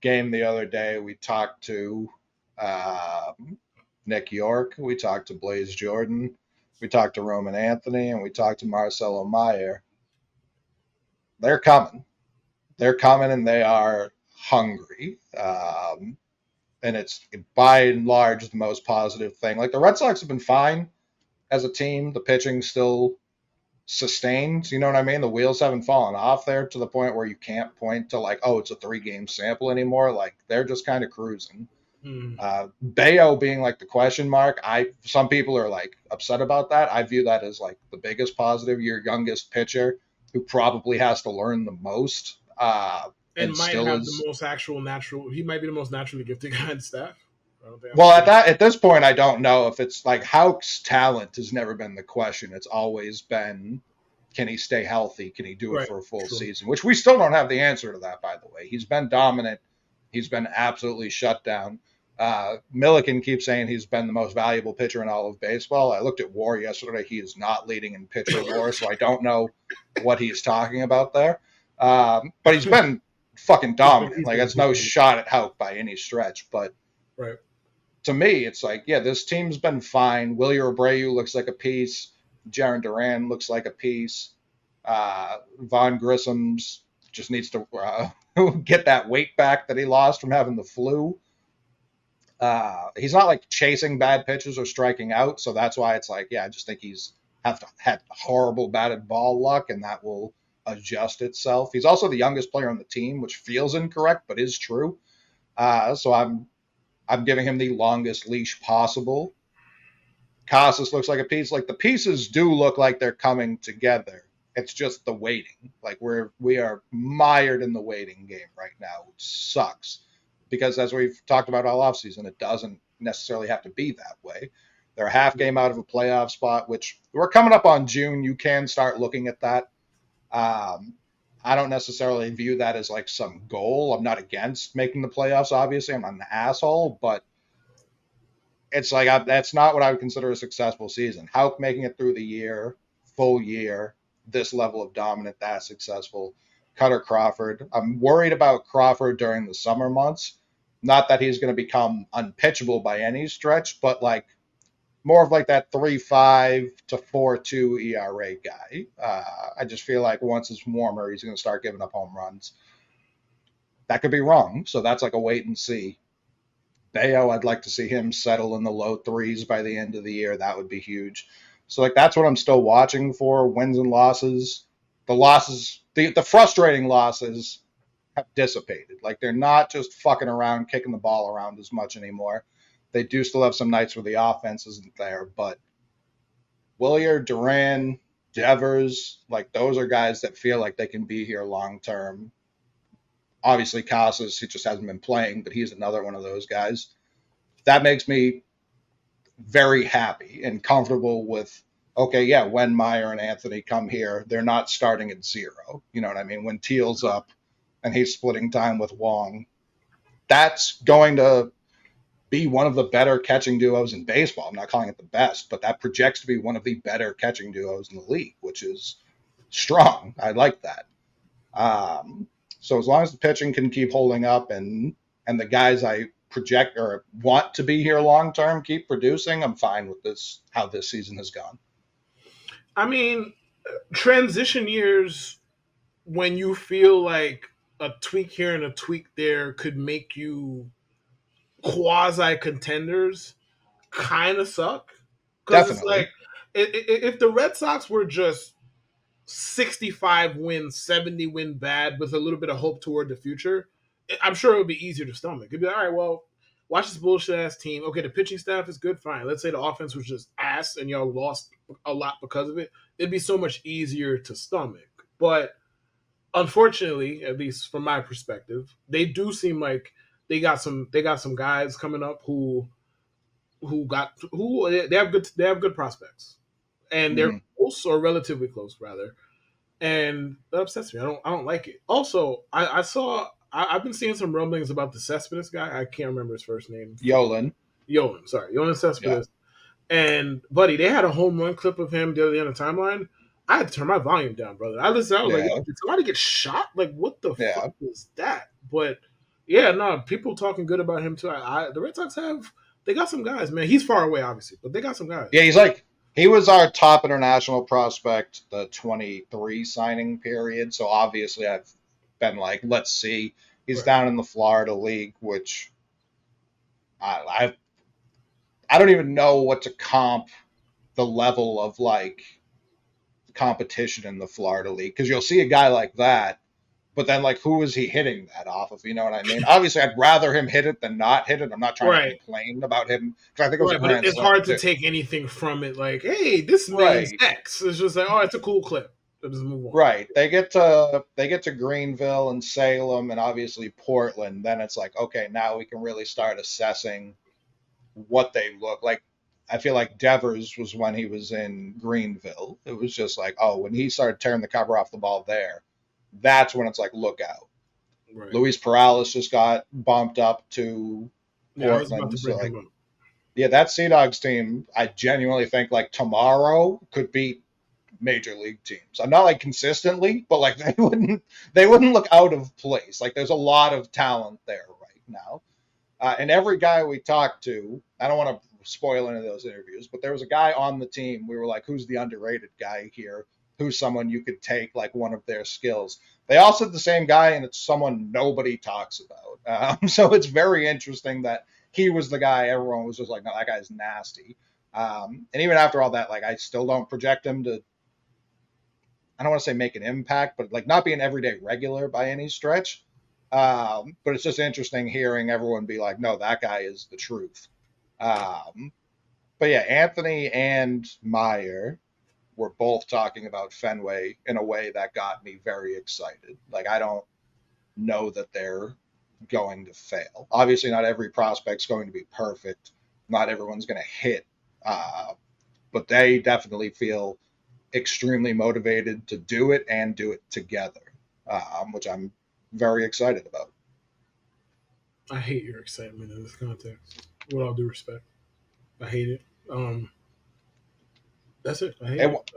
game the other day. We talked to Nick York. We talked to Blaze Jordan. We talked to Roman Anthony, and we talked to Marcelo Meyer. They're coming. They're coming, and they are hungry. And it's by and large the most positive thing. Like the Red Sox have been fine as a team. The pitching still sustained. You know what I mean? The wheels haven't fallen off there to the point where you can't point to like, oh, it's a 3 game sample anymore. Like they're just kind of cruising. Hmm. Bayo being like the question mark. Some people are like upset about that. I view that as like the biggest positive. Your youngest pitcher who probably has to learn the most, And and might still have the is. most actual natural. He might be the most naturally gifted guy in staff. I don't think I'm Well, sure. at this point, I don't know if it's like Hauk's talent has never been the question. It's always been, can he stay healthy? Can he do it Right. for a full True. season? Which we still don't have the answer to that, by the way. He's been dominant. He's been absolutely shut down. Milliken keeps saying he's been the most valuable pitcher in all of baseball. I looked at WAR yesterday. He is not leading in pitcher WAR, so I don't know what he's talking about there. But he's been fucking dominant. He's Like, been it's no good. shot at Hauk by any stretch. But Right. to me, it's like, yeah, this team's been fine. Willie Abreu looks like a piece. Jaron Duran looks like a piece. Von Grissom's just needs to get that weight back that he lost from having the flu. He's not like chasing bad pitches or striking out, so that's why it's like, yeah, I just think he's had horrible batted ball luck, and that will adjust itself. He's also the youngest player on the team, which feels incorrect but is true. So I'm giving him the longest leash possible. Casas looks like a piece. Like the pieces do look like they're coming together. It's just the waiting. Like we are mired in the waiting game right now, which sucks. Because as we've talked about all offseason, it doesn't necessarily have to be that way. They're a half game out of a playoff spot, which we're coming up on June. You can start looking at that. Um, I don't necessarily view that as like some goal. I'm not against making the playoffs, obviously. I'm not an asshole, but it's like that's not what I would consider a successful season. How making it through the year, full year, this level of dominant, that successful. Cutter Crawford. I'm worried about Crawford during the summer months. Not that he's going to become unpitchable by any stretch, but like more of like that 3.5 to 4.2 ERA guy. I just feel like once it's warmer, he's going to start giving up home runs. That could be wrong, so that's like a wait and see. Bayo, I'd like to see him settle in the low threes by the end of the year. That would be huge. So like that's what I'm still watching for. Wins and losses. The frustrating losses have dissipated. Like they're not just fucking around, kicking the ball around as much anymore. They do still have some nights where the offense isn't there, but Williard, Duran, Devers, like those are guys that feel like they can be here long term. Obviously, Casas, he just hasn't been playing, but he's another one of those guys. That makes me very happy and comfortable with, okay, yeah, when Meyer and Anthony come here, they're not starting at zero. You know what I mean? When Teal's up and he's splitting time with Wong, that's going to be one of the better catching duos in baseball. I'm not calling it the best, but that projects to be one of the better catching duos in the league, which is strong. I like that. So as long as the pitching can keep holding up and the guys I project or want to be here long term keep producing, I'm fine with this how this season has gone. I mean, transition years when you feel like a tweak here and a tweak there could make you quasi contenders kind of suck. Because it's like Definitely. if the Red Sox were just 65 win, 70 win bad with a little bit of hope toward the future, I'm sure it would be easier to stomach. It'd be like, all right, well, watch this bullshit ass team. Okay, the pitching staff is good, fine. Let's say the offense was just ass and y'all lost a lot because of it. It'd be so much easier to stomach. But unfortunately, at least from my perspective, they do seem like they got some guys coming up who they have good prospects, and they're Hmm. close or relatively close rather, and that upsets me. I don't like it. Also, I've been seeing some rumblings about the Cespedes guy. I can't remember his first name. Yolan. Yonan, sorry, Yonan Yeah. Cespedes. And buddy, they had a home run clip of him the other day on the timeline. I had to turn my volume down, brother. I listened. I was like, Yeah. "Yo, did somebody get shot? Like, what the fuck Yeah. was that?" But yeah, no, people talking good about him too. The Red Sox they got some guys, man. He's far away, obviously, but they got some guys. Yeah, he was our top international prospect the 23 signing period. So obviously I've been like, let's see. He's Right. down in the Florida League, which I I don't even know what to comp the level of like competition in the Florida League because you'll see a guy like that, but then like who is he hitting that off of? You know what I mean? Obviously, I'd rather him hit it than not hit it. I'm not trying to Right. complain about him because I think it was a Right, but grand it's slam hard to too. take anything from it. Like, hey, this means Right. X. It's just like, oh, it's a cool clip. So just move on. Right. They get to Greenville and Salem and obviously Portland. Then it's like, okay, now we can really start assessing what they look like. I feel like Devers was when he was in Greenville. It was just like, oh, when he started tearing the cover off the ball there, that's when it's like, look out. Right. Luis Perales just got bumped up to Yeah, I was about to Portland. So bring like, him up. yeah, that Sea Dogs team, I genuinely think like tomorrow could beat major league teams. I'm not like consistently, but like they wouldn't look out of place. Like there's a lot of talent there right now. And every guy we talked to, I don't want to spoil any of those interviews, but there was a guy on the team. We were like, who's the underrated guy here? Who's someone you could take like one of their skills? They all said the same guy, and it's someone nobody talks about. So it's very interesting that he was the guy everyone was just like, no, that guy's nasty. And even after all that, like I still don't project him to, I don't want to say make an impact, but like not be an everyday regular by any stretch. But it's just interesting hearing everyone be like, no, that guy is the truth. Um, but yeah, Anthony and Meyer were both talking about Fenway in a way that got me very excited. Like, I don't know that they're going to fail. Obviously, not every prospect's going to be perfect. Not everyone's going to hit. Uh, but they definitely feel extremely motivated to do it and do it together, which I'm very excited about. I hate your excitement in this context. With all due respect, I hate it. Um, that's it. I hate It, it.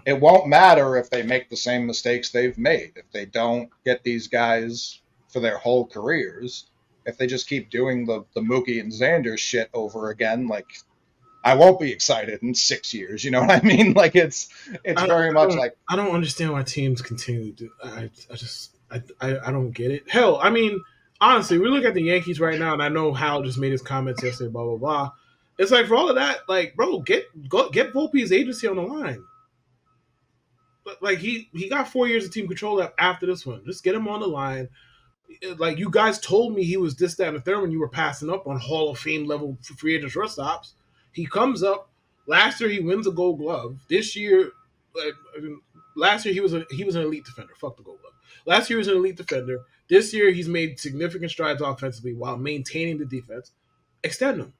it won't matter if they make the same mistakes they've made. If they don't get these guys for their whole careers, if they just keep doing the Mookie and Xander shit over again, like I won't be excited in 6 years. You know what I mean? Like it's I, very I much don't. like I don't understand why teams continue to do. I just. I don't get it. Hell, I mean, honestly, we look at the Yankees right now, and I know Hal just made his comments yesterday. Blah blah blah. It's like for all of that, like, bro, get Volpe's agency on the line. But like he got 4 years of team control after this one. Just get him on the line. Like you guys told me he was this, that, and the third when you were passing up on Hall of Fame level free agent shortstops. He comes up. Last year he wins a Gold Glove. This year, like, last year he was an elite defender. Fuck the Gold Glove. Last year he was an elite defender. This year he's made significant strides offensively while maintaining the defense. Extend him.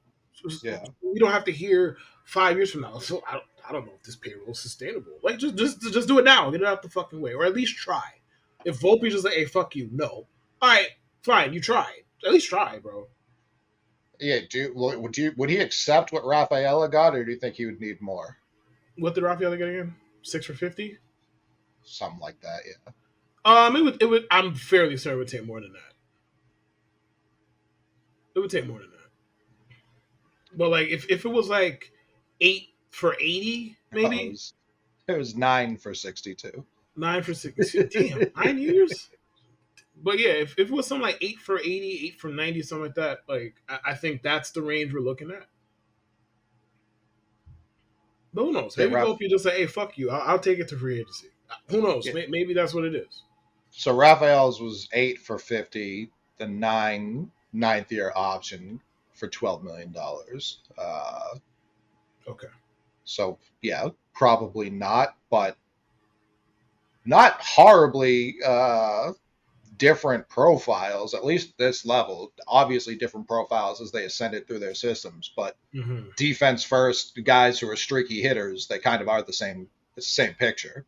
yeah. We don't have to hear 5 years from now. So I don't know if this payroll is sustainable. Like just do it now. Get it out the fucking way, or at least try. If Volpe's just like, hey, fuck you, no. All right, fine, you tried. At least try, bro. Yeah, would he accept what Rafaela got, or do you think he would need more? What did Rafael get again? 6 for 50. Something like that, yeah. It would. I'm fairly certain it would take more than that. It would take more than that. But like, if it was like 8 for 80, It maybe was, it was 9 for 62. 9 for 6. Damn, 9 years. But yeah, if it was something like 8 for 80, 8 for 90, something like that, like I think that's the range we're looking at. But who knows? Yeah, Maybe Volpe just say, "Hey, fuck you. I'll take it to free agency." Who knows? yeah. Maybe that's what it is. So Raphael's was 8 for 50, the ninth year option for $12 million. Okay. So yeah, probably not, but not horribly different profiles, at least this level. Obviously, different profiles as they ascended through their systems, but Mm-hmm. defense first, guys who are streaky hitters, they kind of are the same picture.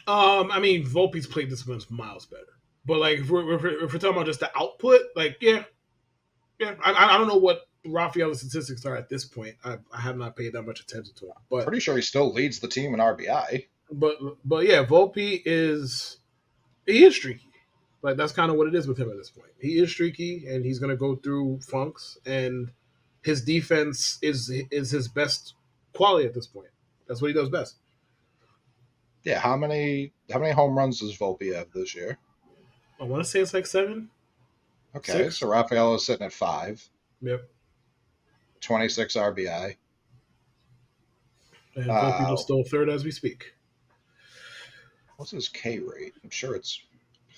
I mean, Volpe's plate discipline is miles better. But like, if we're talking about just the output, like, yeah, yeah. I don't know what Raphael's statistics are at this point. I have not paid that much attention to him, but Pretty sure he still leads the team in RBI. but but yeah, Volpe he is streaky. Like that's kind of what it is with him at this point. He is streaky, and he's going to go through funks, and his defense is his best quality at this point. That's what he does best. Yeah, how many home runs does Volpe have this year? I want to say it's like seven, Okay, six. so Raphael is sitting at 5, Yep. 26 RBI. And Volpe Uh, just stole third as we speak. what's his K rate? I'm sure it's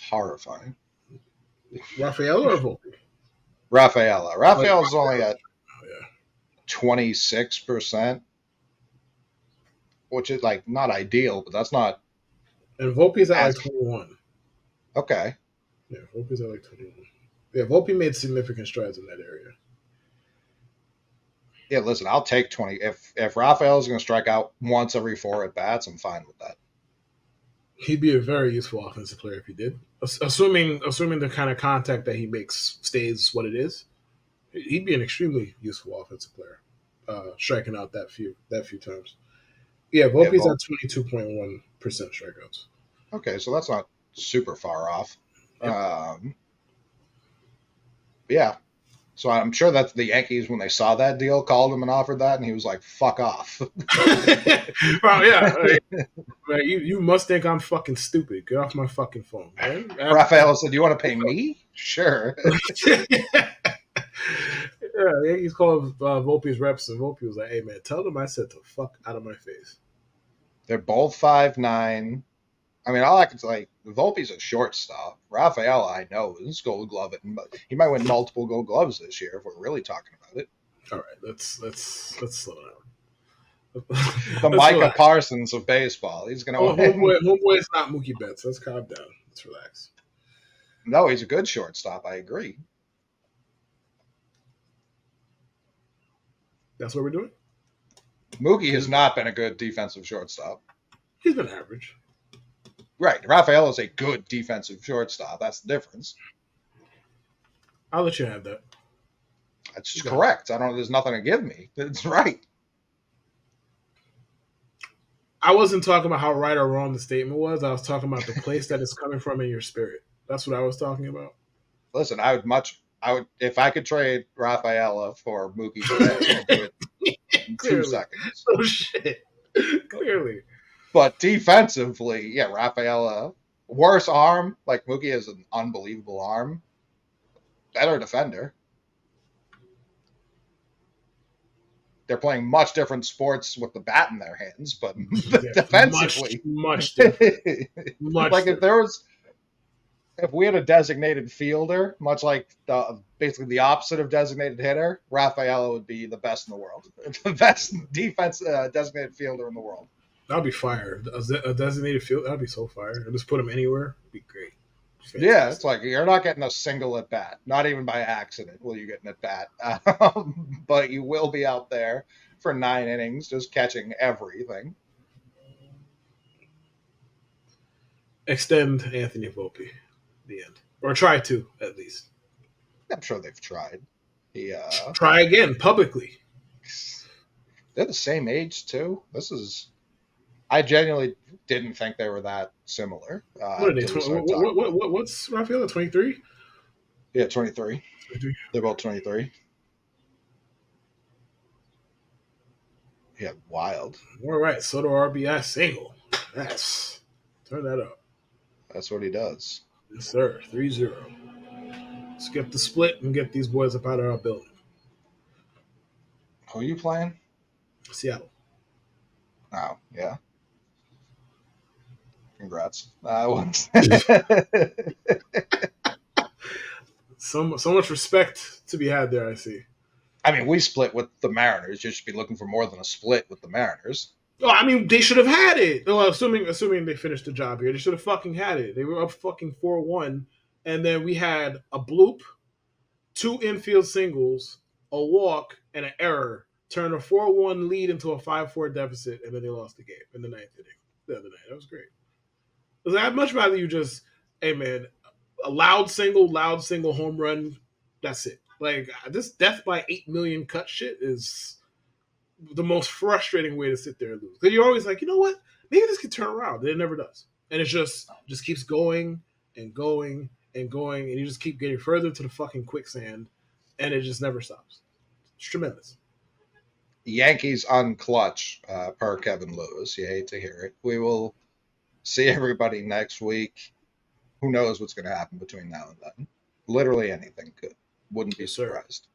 horrifying. Raphael or Volpe? Rafaela. Like, Rafael's only at oh, yeah. 26%, which is like not ideal, but that's not And Volpe's at like as 21. okay. Yeah, Volpe's at like 21. Yeah, Volpe made significant strides in that area. Yeah, listen, I'll take 20. If Rafael's going to strike out once every 4 at bats, I'm fine with that. He'd be a very useful offensive player if he did. Assuming the kind of contact that he makes stays what it is, he'd be an extremely useful offensive player, striking out that few times. Yeah, Yeah, Volpe's at 22.1% strikeouts. okay, so that's not super far off. Yep. Yeah, so I'm sure that the Yankees, when they saw that deal, called him and offered that, and he was like, "Fuck off." Well, yeah, like, you must think I'm fucking stupid. Get off my fucking phone, man. Rafael said, "You want to pay me? Sure." Yeah, Yankees called Volpe's reps, and Volpe was like, "Hey, man, tell them I said the fuck out of my face." They're both 5'9". I mean, all I can say, Volpe's a shortstop. Rafael, I know, is Gold Glove, but he might win multiple Gold Gloves this year if we're really talking about it. All right, let's slow down. The Let's Micah relax. Parsons of baseball. He's going to win. Homeboy is not Mookie Betts. Let's calm down. Let's relax. No, he's a good shortstop. I agree. That's what we're doing. Mookie has not been a good defensive shortstop. He's been average. Right. Rafael is a good defensive shortstop. That's the difference. I'll let you have that. That's Okay. correct. I don't. There's nothing to give me. It's right. I wasn't talking about how right or wrong the statement was. I was talking about the place that it's coming from in your spirit. That's what I was talking about. Listen, I would, if I could trade Rafaela for Mookie today, I'd do it in 2 Clearly. seconds. Oh shit! Clearly, But defensively, yeah, Rafaela, worse arm. Like Mookie has an unbelievable arm. Better defender. They're playing much different sports with the bat in their hands, but yeah, defensively, much different. Much like different. if we had a designated fielder, much like basically the opposite of designated hitter, Rafaela would be the best in the world, the best defense designated fielder in the world. That'd be fire. A designated field. That'd be so fire. Just put him anywhere. It'd be great. Fantastic. Yeah, it's like you're not getting a single at bat, not even by accident will you get an at bat, but you will be out there for 9 innings just catching everything. Extend Anthony Volpe. The end, or try to at least. I'm sure they've tried. Try again publicly. They're the same age too. I genuinely didn't think they were that similar. What are they? What's Rafael? 23. Yeah, 23. They're both 23. Yeah, wild. All right, Soto RBI single. Yes, turn that up. That's what he does. Yes, sir. 3-0. Skip the split and get these boys up out of our building. Who are you playing? Seattle. Oh, yeah. Congrats. So much respect to be had there. I see. I mean, we split with the Mariners. You should be looking for more than a split with the Mariners. Oh, I mean, they should have had it. Well, assuming they finished the job here, they should have fucking had it. They were up fucking 4-1, and then we had a bloop, two infield singles, a walk, and an error. Turn a 4-1 lead into a 5-4 deficit, and then they lost the game in the ninth inning the other night. That was great. I was like, I'd much rather you just, hey man, a loud single home run. That's it. Like this death by 8 million cut shit is the most frustrating way to sit there and lose. Because you're always like, you know what? Maybe this could turn around. And it never does. And it's just keeps going and going and going, and you just keep getting further to the fucking quicksand, and it just never stops. It's tremendous. Yankees unclutch, per Kevin Lewis. You hate to hear it. We will see everybody next week. Who knows what's going to happen between now and then? Literally anything could. Wouldn't be Yes, sir. surprised.